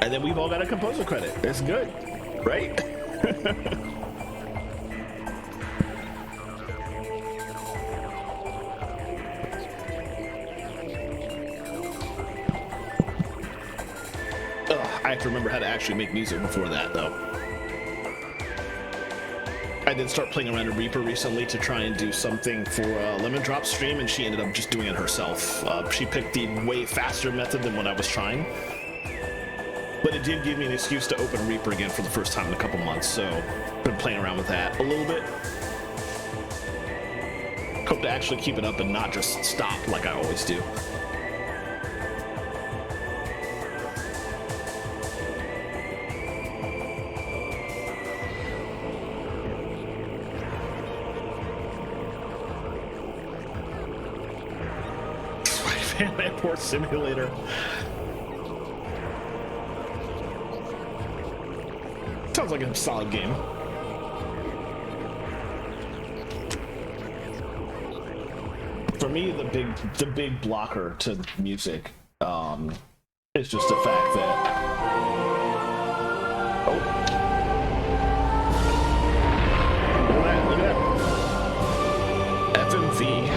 and then we've all got a composer credit. It's good, right? I have to remember how to actually make music before that, though. I did start playing around a Reaper recently to try and do something for Lemon Drop's stream, and she ended up just doing it herself. She picked the way faster method than what I was trying. But it did give me an excuse to open Reaper again for the first time in a couple months, so I've been playing around with that a little bit. Hope to actually keep it up and not just stop like I always do. Airport Simulator. Sounds like a solid game. For me, the big blocker to music is just the fact that look at that FMV.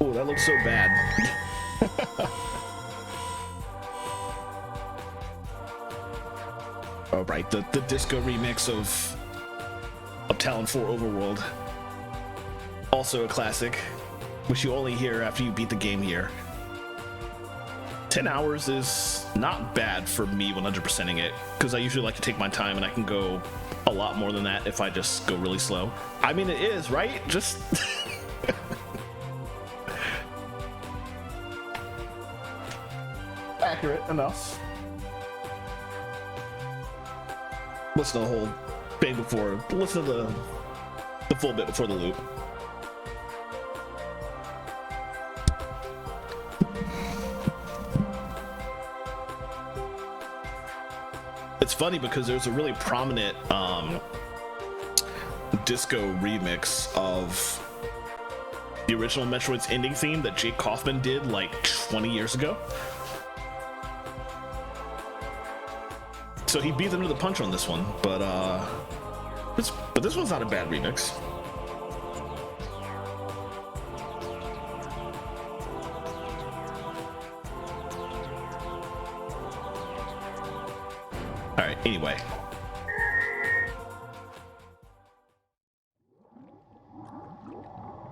Oh, that looks so bad. Oh, right, the disco remix of Talon 4 Overworld. Also a classic, which you only hear after you beat the game here. 10 hours is not bad for me 100%ing it, because I usually like to take my time, and I can go a lot more than that if I just go really slow. I mean, it is, right? Just... accurate enough. Listen to the whole thing before... Listen to the full bit before the loop. It's funny because there's a really prominent disco remix of the original Metroid's ending theme that Jake Kaufman did like 20 years ago. So he beat them to the punch on this one, but this one's not a bad remix. All right, anyway.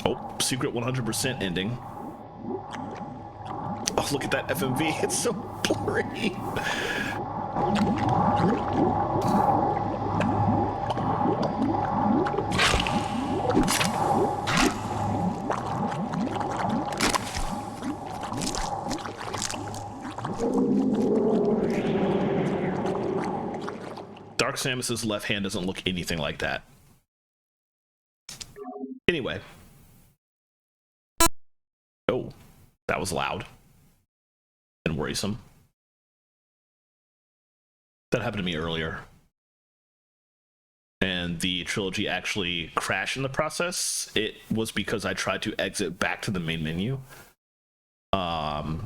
Oh, secret 100% ending. Oh, look at that FMV. It's so blurry. Dark Samus's left hand doesn't look anything like that. Anyway. Oh, that was loud and worrisome. That happened to me earlier. And the trilogy actually crashed in the process. It was because I tried to exit back to the main menu. But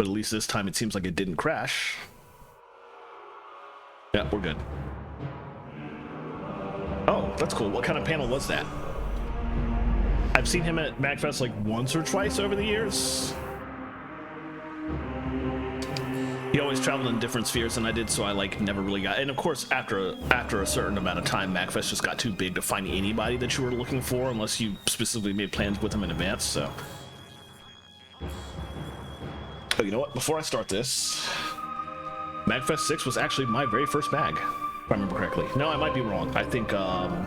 at least this time it seems like it didn't crash. Yeah, we're good. Oh, that's cool. What kind of panel was that? I've seen him at MagFest like once or twice over the years. He always traveled in different spheres than I did, so I like never really got. And of course, after a certain amount of time, MagFest just got too big to find anybody that you were looking for, unless you specifically made plans with him in advance. So, oh, you know what? Before I start this, MagFest 6 was actually my very first mag, if I remember correctly. No, I might be wrong. I think I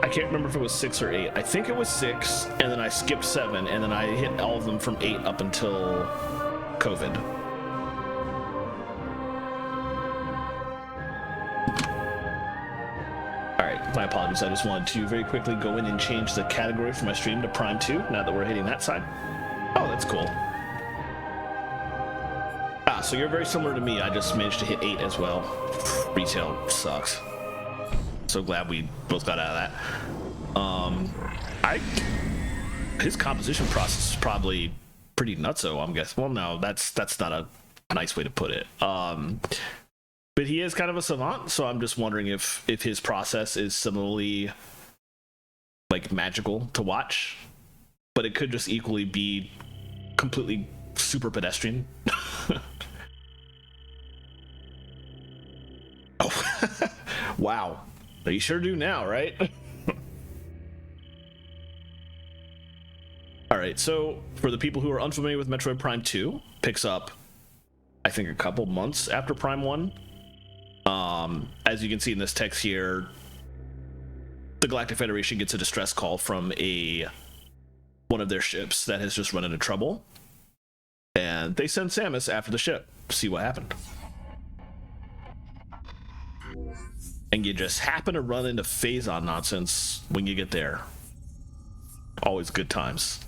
can't remember if it was 6 or 8. I think it was 6, and then I skipped 7, and then I hit all of them from 8 up until COVID. Alright, my apologies. I just wanted to very quickly go in and change the category for my stream to Prime 2, now that we're hitting that side. Oh, that's cool. Ah, so you're very similar to me. I just managed to hit 8 as well. Retail sucks. So glad we both got out of that. His composition process is probably pretty nutso, I'm guessing. Well, no, that's not a nice way to put it. But he is kind of a savant, so I'm just wondering if his process is similarly like magical to watch, but it could just equally be completely super pedestrian. Oh, wow. You sure do now, right? All right, so for the people who are unfamiliar with Metroid Prime 2, picks up, I think, a couple months after Prime 1. As you can see in this text here, the Galactic Federation gets a distress call from one of their ships that has just run into trouble, and they send Samus after the ship to see what happened. And you just happen to run into Phazon nonsense when you get there. Always good times.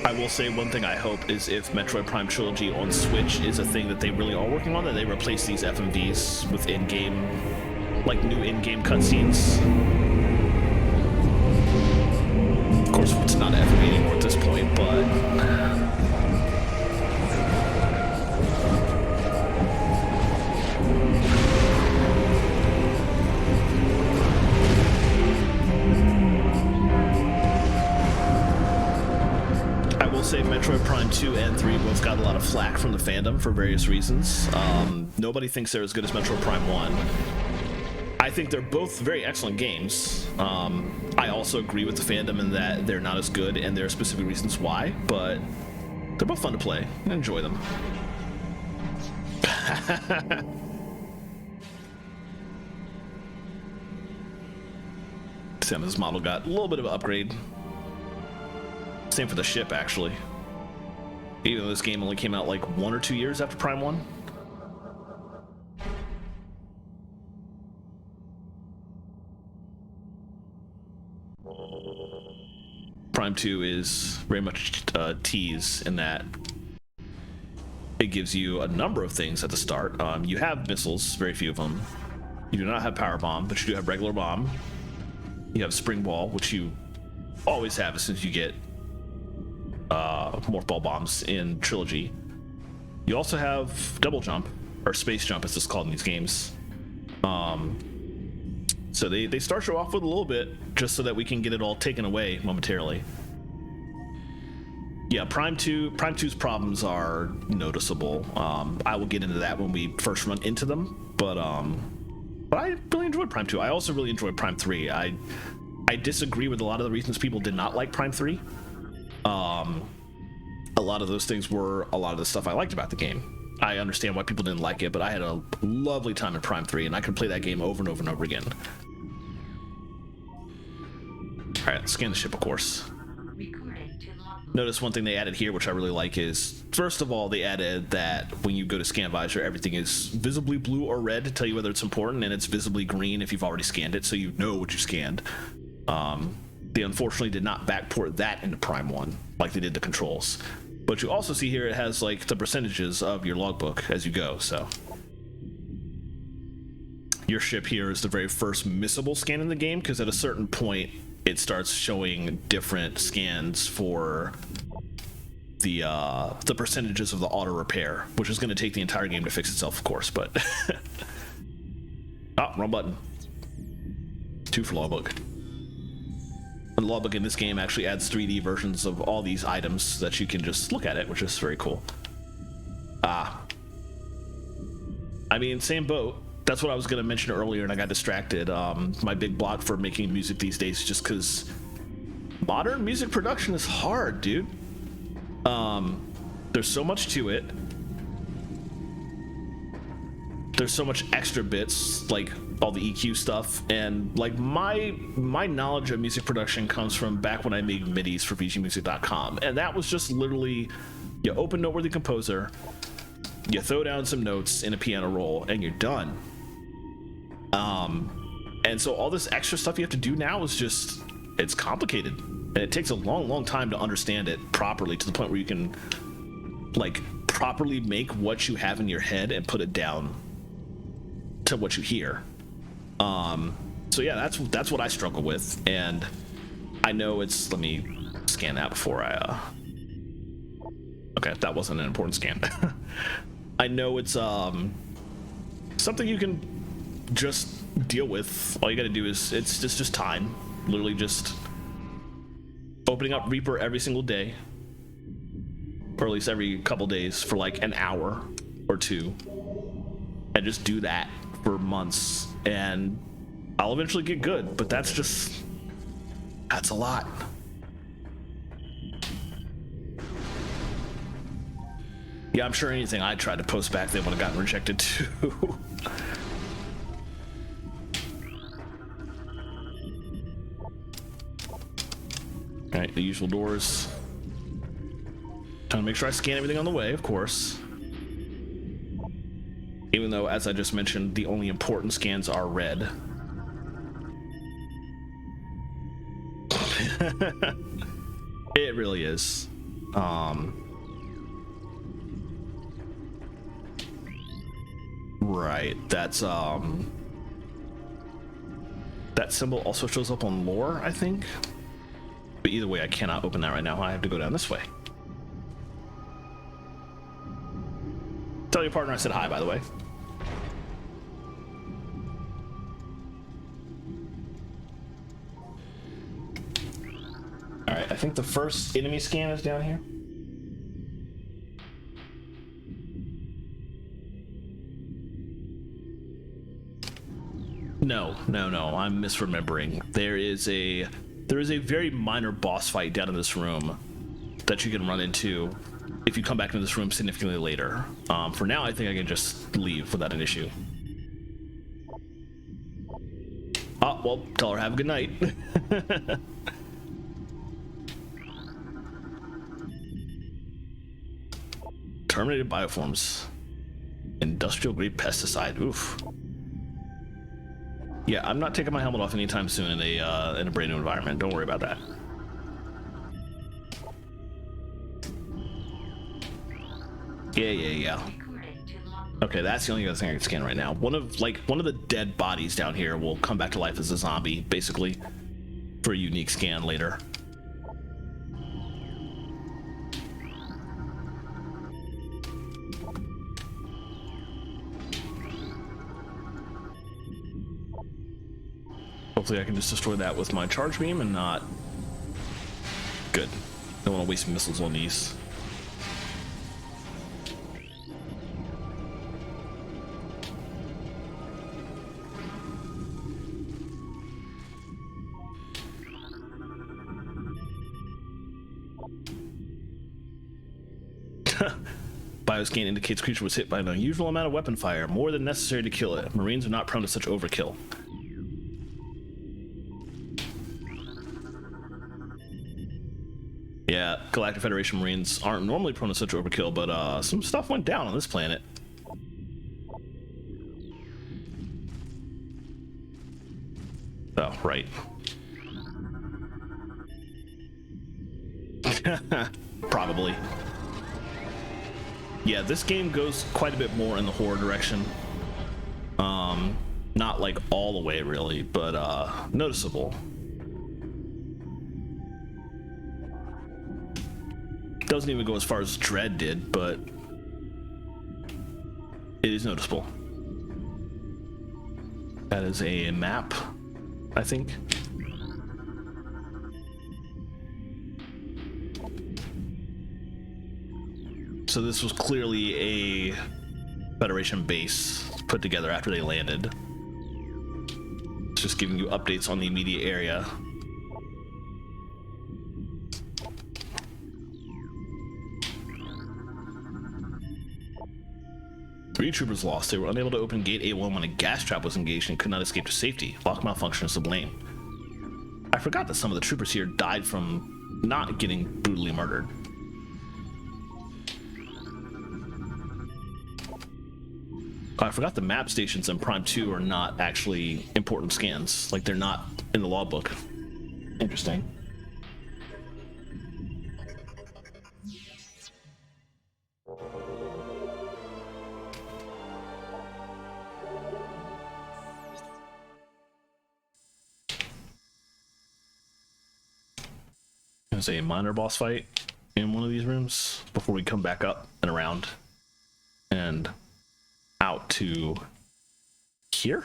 I will say one thing I hope is if Metroid Prime Trilogy on Switch is a thing that they really are working on, that they replace these FMVs with in-game, like new in-game cutscenes. Of course, it's not an FMV anymore at this point, but... Metroid Prime 2 and 3 both got a lot of flack from the fandom for various reasons. Nobody thinks they're as good as Metroid Prime 1. I think they're both very excellent games. I also agree with the fandom in that they're not as good, and there are specific reasons why, but they're both fun to play and enjoy them. Samus's model got a little bit of an upgrade. Same for the ship, actually. Even though this game only came out like 1 or 2 years after Prime 1. Prime 2 is very much a tease in that it gives you a number of things at the start. You have missiles, very few of them. You do not have Power Bomb, but you do have regular bomb. You have Spring Ball, which you always have as soon as you get Morph Ball bombs in Trilogy. You also have Double Jump, or Space Jump as it's called in these games. So they start you off with a little bit, just so that we can get it all taken away momentarily. Yeah, Prime 2's problems are noticeable. I will get into that when we first run into them, but I really enjoyed Prime 2. I also really enjoyed Prime 3. I disagree with a lot of the reasons people did not like Prime 3. A lot of those things were a lot of the stuff I liked about the game. I understand why people didn't like it, but I had a lovely time in Prime 3, and I could play that game over and over and over again. Alright, let's scan the ship, of course. Notice one thing they added here, which I really like, is, first of all, they added that when you go to Scan Visor, everything is visibly blue or red to tell you whether it's important, and it's visibly green if you've already scanned it, so you know what you scanned. They unfortunately did not backport that into Prime 1, like they did the controls. But you also see here it has like the percentages of your logbook as you go, so. Your ship here is the very first missable scan in the game, because at a certain point, it starts showing different scans for the percentages of the auto repair, which is going to take the entire game to fix itself, of course, but oh, wrong button. 2 for logbook. And the logbook in this game actually adds 3D versions of all these items that you can just look at it, which is very cool. I mean, same boat. That's what I was going to mention earlier, and I got distracted. My big block for making music these days is just because modern music production is hard, dude. There's so much to it. There's so much extra bits, like all the EQ stuff, and like my knowledge of music production comes from back when I made midis for VGmusic.com, and that was just literally, you open Noteworthy Composer, you throw down some notes in a piano roll, and you're done. And so all this extra stuff you have to do now is just, it's complicated, and it takes a long time to understand it properly, to the point where you can like properly make what you have in your head and put it down to what you hear. So yeah, that's what I struggle with, and I know it's, let me scan that before I okay, that wasn't an important scan. I know it's something you can just deal with. All you gotta do is, it's just time, literally just opening up Reaper every single day, or at least every couple days, for like an hour or two, and just do that for months, and I'll eventually get good. But that's a lot. Yeah, I'm sure anything I tried to post back then would have gotten rejected too. Alright, the usual doors. Trying to make sure I scan everything on the way, of course. Even though, as I just mentioned, the only important scans are red. It really is. Right, that's that symbol also shows up on lore, I think. But either way, I cannot open that right now. I have to go down this way. Tell your partner I said hi, by the way. Alright, I think the first enemy scan is down here. No, no, no. I'm misremembering. There is a very minor boss fight down in this room that you can run into if you come back into this room significantly later. For now, I think I can just leave without an issue. Oh, well, tell her have a good night. Terminated bioforms. Industrial grade pesticide. Oof. Yeah, I'm not taking my helmet off anytime soon in a brand new environment. Don't worry about that. Yeah. Okay, that's the only other thing I can scan right now. One of the dead bodies down here will come back to life as a zombie, basically, for a unique scan later. Hopefully I can just destroy that with my charge beam and not... Good. Don't want to waste missiles on these. Bioscan indicates creature was hit by an unusual amount of weapon fire, more than necessary to kill it. Marines are not prone to such overkill. Yeah, Galactic Federation Marines aren't normally prone to such overkill, but some stuff went down on this planet. Oh, right. Probably. Yeah, this game goes quite a bit more in the horror direction. Not like all the way really, but noticeable. Doesn't even go as far as Dread did, but it is noticeable. That is a map, I think. So this was clearly a Federation base put together after they landed. It's just giving you updates on the immediate area. Three troopers lost. They were unable to open Gate A1 when a gas trap was engaged and could not escape to safety. Lock malfunction is to blame. I forgot that some of the troopers here died from not getting brutally murdered. I forgot the map stations in Prime 2 are not actually important scans. Like, they're not in the logbook. Interesting. There's a minor boss fight in one of these rooms before we come back up and around and out to here.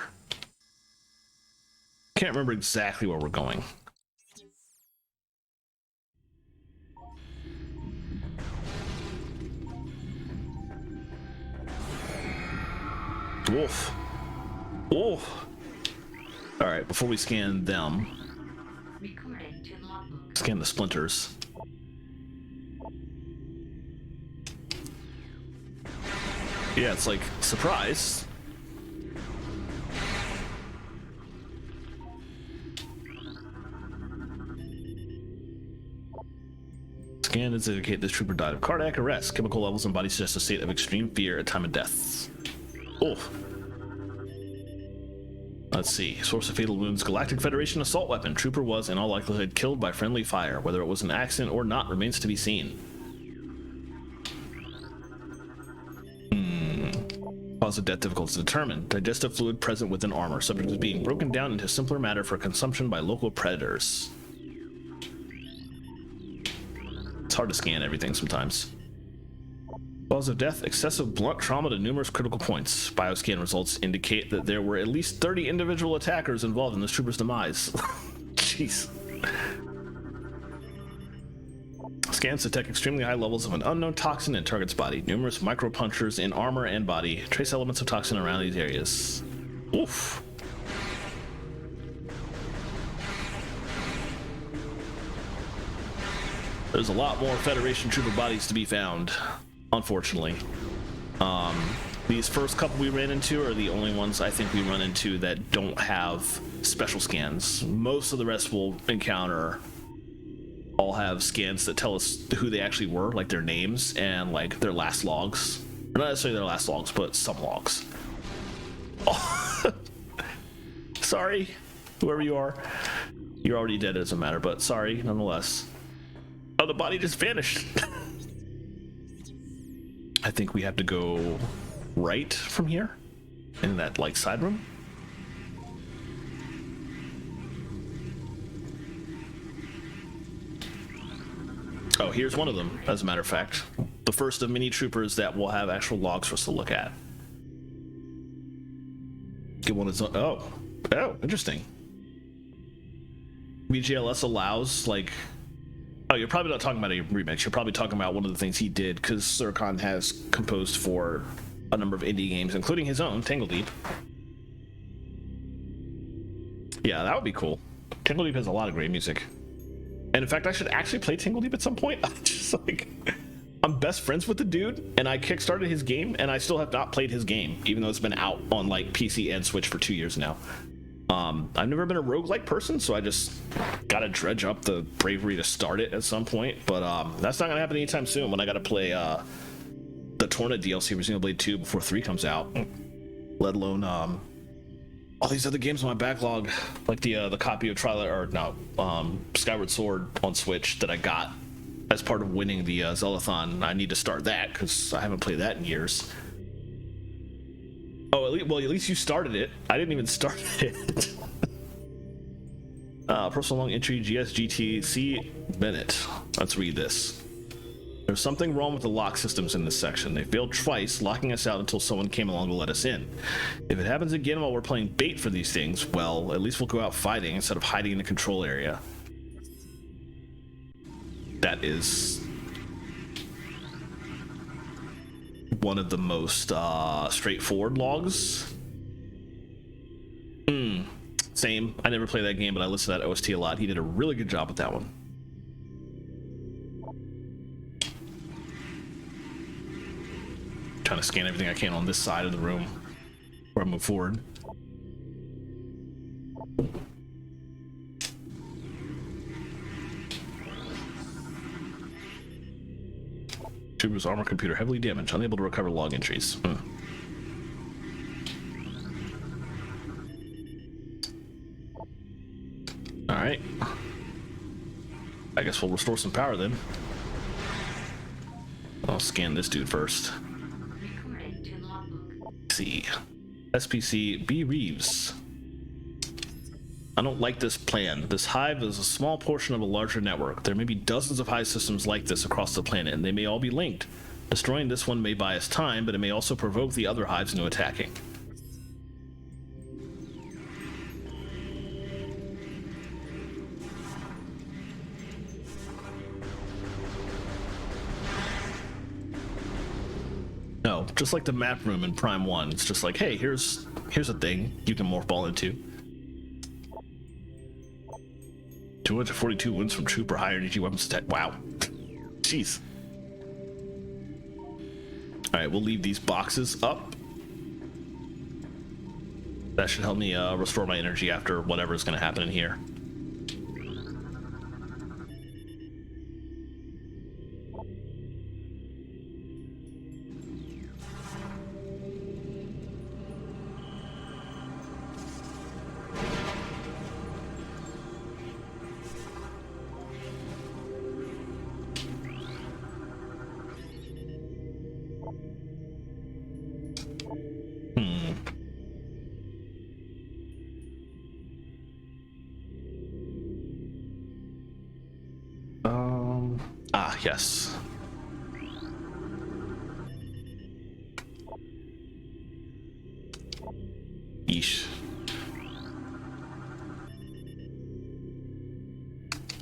Can't remember exactly where we're going. Wolf. Wolf. All right, before we scan them, scan the splinters. Yeah, it's like, surprise. Scan does indicate this trooper died of cardiac arrest. Chemical levels in body suggest a state of extreme fear at time of death. Oh. Let's see. Source of fatal wounds. Galactic Federation assault weapon. Trooper was, in all likelihood, killed by friendly fire. Whether it was an accident or not remains to be seen. Cause of death difficult to determine. Digestive fluid present within armor. Subject is being broken down into simpler matter for consumption by local predators. It's hard to scan everything sometimes. Cause of death, excessive blunt trauma to numerous critical points. Bioscan results indicate that there were at least 30 individual attackers involved in this trooper's demise. Jeez. Scans detect extremely high levels of an unknown toxin in target's body. Numerous micropunctures in armor and body. Trace elements of toxin around these areas. Oof. There's a lot more Federation trooper bodies to be found, unfortunately. These first couple we ran into are the only ones I think we run into that don't have special scans. Most of the rest we'll encounter all have scans that tell us who they actually were, like their names and like their last logs. Or not necessarily their last logs, but some logs. Oh. Sorry, whoever you are. You're already dead, it doesn't matter, but sorry nonetheless. Oh, the body just vanished. I think we have to go right from here in that like side room. Oh, here's one of them, as a matter of fact. The first of many troopers that will have actual logs for us to look at. Get one of oh, interesting. BGLS allows like, oh, you're probably not talking about a remix. You're probably talking about one of the things he did, because Sircon has composed for a number of indie games, including his own, Tangle Deep. Yeah, that would be cool. Tangle Deep has a lot of great music. And in fact, I should actually play Tangle Deep at some point. Just like, I'm best friends with the dude, and I kickstarted his game, and I still have not played his game, even though it's been out on like PC and Switch for 2 years now. I've never been a roguelike person, so I just gotta dredge up the bravery to start it at some point. But that's not gonna happen anytime soon when I gotta play the Torna DLC for Xenoblade 2 before 3 comes out. Let alone all these other games on my backlog, like the copy of Skyward Sword on Switch that I got as part of winning the Zellathon. I need to start that because I haven't played that in years. Oh, at least you started it. I didn't even start it. Personal long entry GSGTC Bennett. Let's read this. There's something wrong with the lock systems in this section. They failed twice, locking us out until someone came along to let us in. If it happens again while we're playing bait for these things, well, at least we'll go out fighting instead of hiding in the control area. That is one of the most straightforward logs. Same. I never played that game, but I listened to that OST a lot. He did a really good job with that one. Trying to scan everything I can on this side of the room before I move forward. Trooper's armor computer heavily damaged, unable to recover log entries. Alright. I guess we'll restore some power then. I'll scan this dude first. See. SPC B. Reeves. I don't like this plan. This hive is a small portion of a larger network. There may be dozens of hive systems like this across the planet, and they may all be linked. Destroying this one may buy us time, but it may also provoke the other hives into attacking. No, just like the map room in Prime 1. It's just like, hey, here's a thing you can morph ball into. 242 wins from trooper higher energy weapons attack. Wow. Jeez. Alright, we'll leave these boxes up. That should help me restore my energy after whatever is going to happen in here. Yes. Yeesh.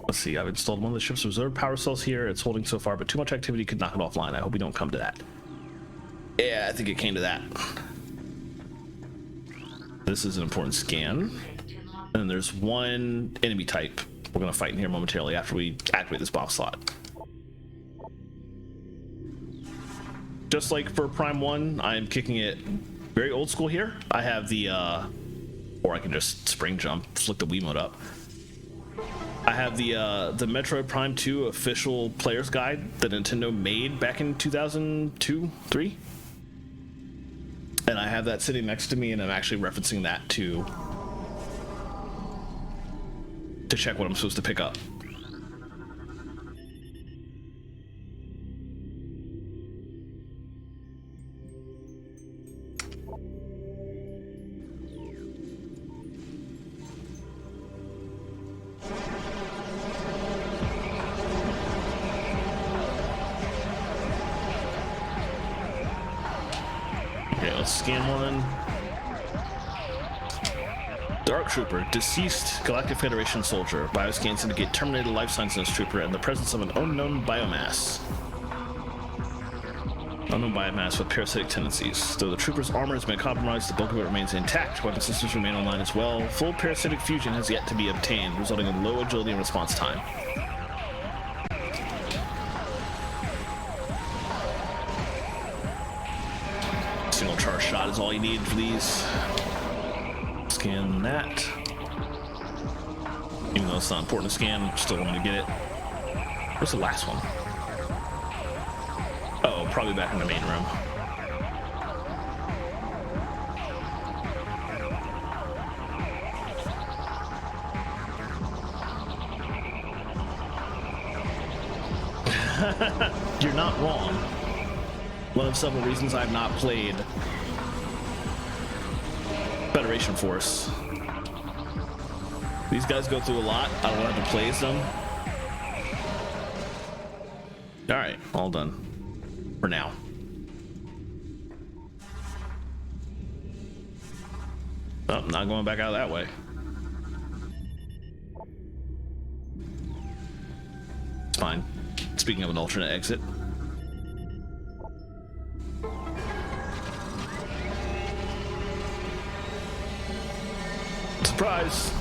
Let's see, I've installed one of the ship's reserve power cells here. It's holding so far, but too much activity could knock it offline. I hope we don't come to that. Yeah, I think it came to that. This is an important scan. And there's one enemy type we're going to fight in here momentarily after we activate this bomb slot. just like for Prime 1, I'm kicking it very old school here. I have the, or I can just spring jump, flick the Wiimote up. I have the Metroid Prime 2 official player's guide that Nintendo made back in 2002, 3. And I have that sitting next to me, and I'm actually referencing that to check what I'm supposed to pick up. Okay, let's scan one. Dark Trooper, deceased Galactic Federation soldier. Bioscans indicate terminated life signs in this trooper and the presence of an unknown biomass. Unknown biomass with parasitic tendencies. Though the trooper's armor has been compromised, the bulk of it remains intact. Weapon systems remain online as well. Full parasitic fusion has yet to be obtained, resulting in low agility and response time. Single charge shot is all you need for these. Scan that. Even though it's not important to scan, still want to get it. What's the last one? Oh, probably back in the main room. You're not wrong. One of several reasons I've not played Federation Force. These guys go through a lot. I don't have to play as them. Alright, all done. For now. Oh, not going back out that way. It's fine. Speaking of an alternate exit. Surprise!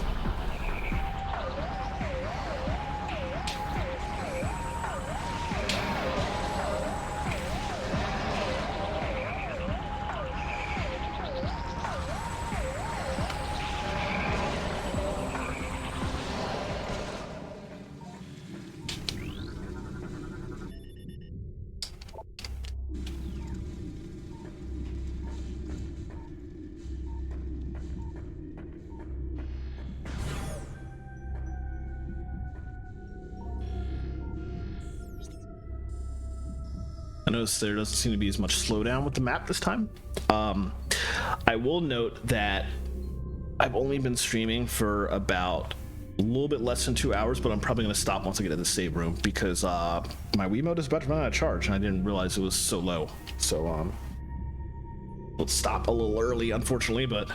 I noticed there doesn't seem to be as much slowdown with the map this time. I will note that I've only been streaming for about a little bit less than 2 hours, but I'm probably going to stop once I get to the save room because my Wiimote is about to run out of charge, and I didn't realize it was so low. So let's stop a little early, unfortunately, but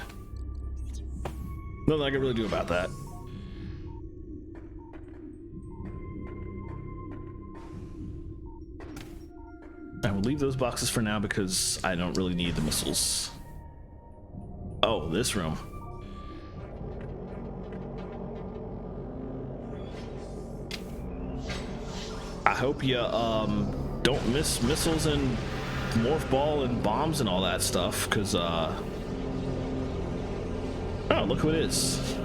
nothing I can really do about that. I will leave those boxes for now because I don't really need the missiles. Oh, this room. I hope you don't miss missiles and morph ball and bombs and all that stuff, because oh, look who it is.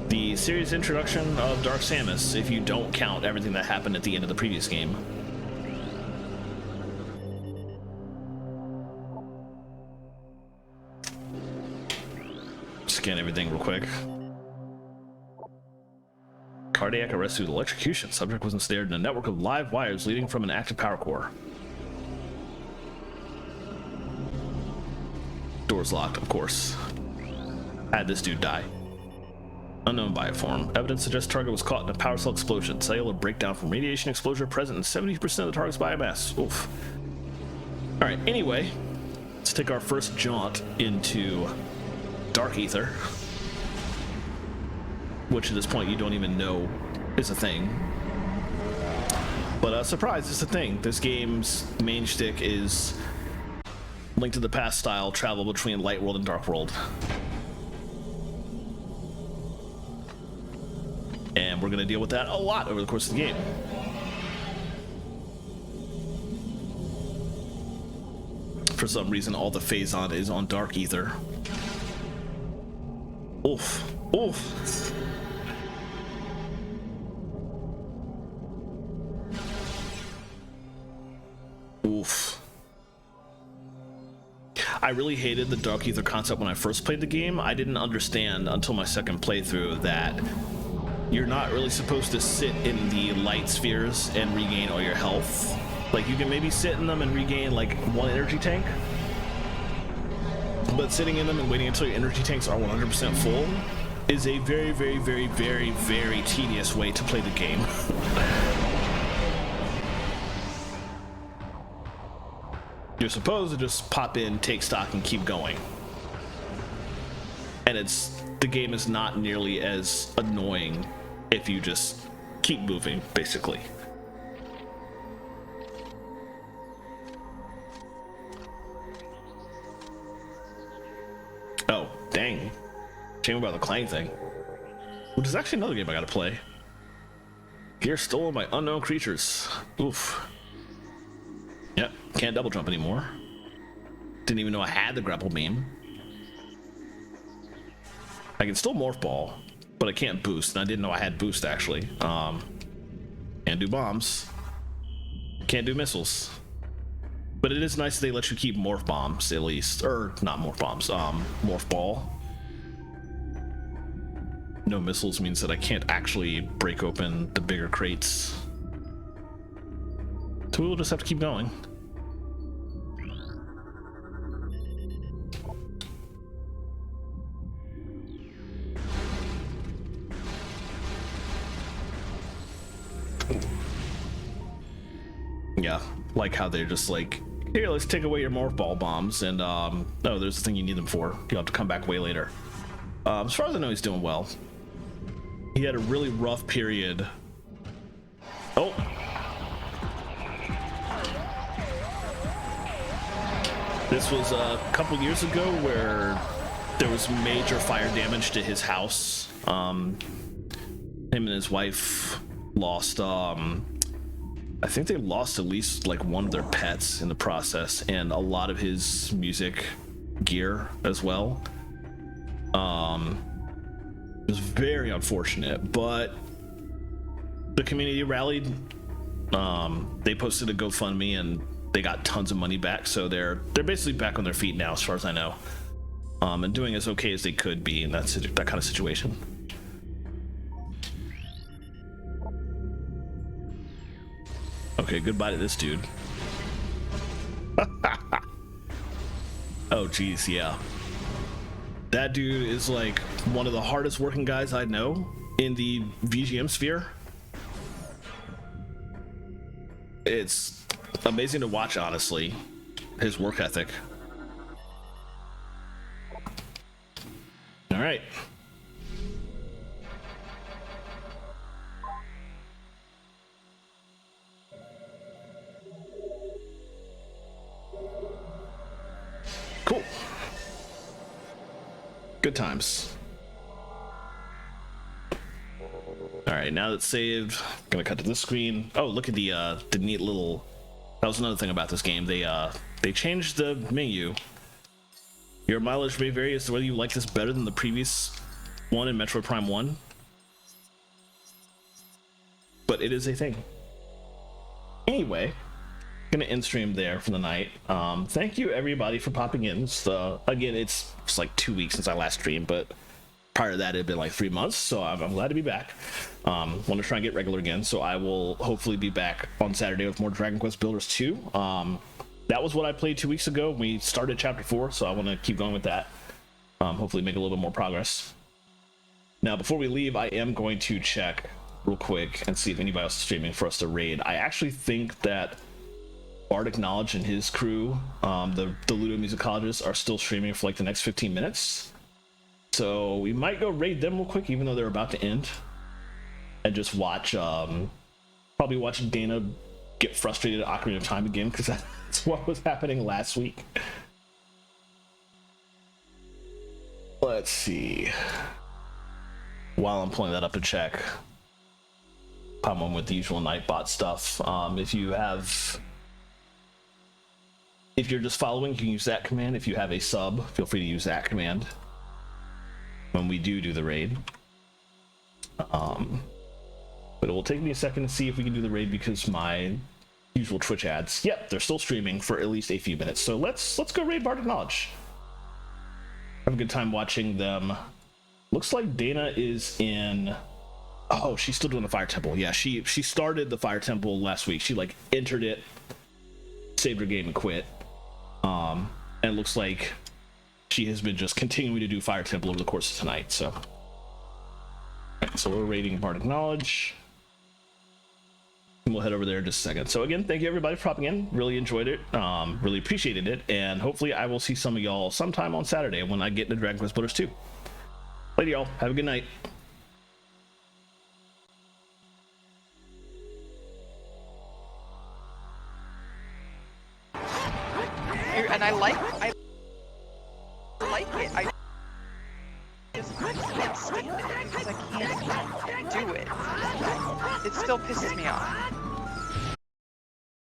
The series introduction of Dark Samus, if you don't count everything that happened at the end of the previous game. Scan everything real quick. Cardiac arrest due to electrocution. Subject was ensnared in a network of live wires leading from an active power core. Doors locked, of course. Had this dude die. Unknown bioform. Evidence suggests target was caught in a power cell explosion. Cellular breakdown from radiation exposure present in 70% of the target's biomass. Oof. Alright, anyway, let's take our first jaunt into Dark Ether, which at this point you don't even know is a thing. But surprise, it's a thing. This game's main shtick is Link to the Past style travel between Light World and Dark World. And we're going to deal with that a lot over the course of the game. for some reason all the Phazon is on Dark Ether. Oof. Oof. Oof. I really hated the Dark Ether concept when I first played the game. I didn't understand until my second playthrough that you're not really supposed to sit in the light spheres and regain all your health. Like, you can maybe sit in them and regain like 1 energy tank, but sitting in them and waiting until your energy tanks are 100% full is a very, very, very, very, very tedious way to play the game. You're supposed to just pop in, take stock, and keep going. And the game is not nearly as annoying if you just keep moving, basically. Oh, dang. Shame about the Clang thing. Which is actually another game I gotta play. Gear stolen by unknown creatures. Oof. Yep, can't double jump anymore. Didn't even know I had the grapple beam. I can still morph ball, but I can't boost, and I didn't know I had boost actually. Can't do bombs. Can't do missiles. But it is nice that they let you keep morph bombs at least, or not morph bombs. Morph ball. No missiles means that I can't actually break open the bigger crates. So we'll just have to keep going. Yeah, like how they're just like, here, let's take away your morph ball bombs, and no, there's the thing you need them for. You'll have to come back way later. As far as I know, he's doing well. He had a really rough period. Oh. This was a couple years ago where there was major fire damage to his house. Him and his wife lost, I think they lost at least like one of their pets in the process, and a lot of his music gear as well. It was very unfortunate, but the community rallied. They posted a GoFundMe and they got tons of money back, so they're basically back on their feet now, as far as I know, and doing as okay as they could be in that kind of situation. Okay, goodbye to this dude. Oh geez, yeah. That dude is like one of the hardest working guys I know in the VGM sphere. It's amazing to watch, honestly, his work ethic. All right. Cool. Good times. All right, now that's saved, gonna cut to this screen. Oh, look at the neat little. That was another thing about this game. They changed the menu. Your mileage may vary as to whether you like this better than the previous one in Metroid Prime 1, but it is a thing. Anyway, gonna end stream there for the night. Thank you everybody for popping in. Again, it's like 2 weeks since I last streamed, but prior to that it had been like 3 months, so I'm glad to be back. Want to try and get regular again, so I will hopefully be back on Saturday with more Dragon Quest Builders 2. That was what I played 2 weeks ago. We started chapter 4, so I want to keep going with that. Hopefully make a little bit more progress. Now before we leave, I am going to check real quick and see if anybody else is streaming for us to raid. I actually think that Bardic Knowledge and his crew, the Ludo musicologists, are still streaming for like the next 15 minutes. So we might go raid them real quick, even though they're about to end, and just watch, probably watch Dana get frustrated at Ocarina of Time again, because that's what was happening last week. Let's see. While I'm pulling that up to check, I'm on with the usual Nightbot stuff. If you have If you're just following, you can use that command. If you have a sub, feel free to use that command when we do the raid. But it will take me a second to see if we can do the raid because my usual Twitch ads, yep, they're still streaming for at least a few minutes. So let's go raid Bardic Knowledge. Have a good time watching them. Looks like Dana is in. Oh, she's still doing the Fire Temple. Yeah, she started the Fire Temple last week. She like entered it, saved her game and quit. And it looks like she has been just continuing to do Fire Temple over the course of tonight. So we're raiding Bardic Knowledge. And we'll head over there in just a second. So again, thank you everybody for popping in. Really enjoyed it. Really appreciated it. And hopefully I will see some of y'all sometime on Saturday when I get into Dragon Quest Builders 2. Later, y'all. Have a good night. And I like it. I just can't stand it because I can't do it. It still pisses me off.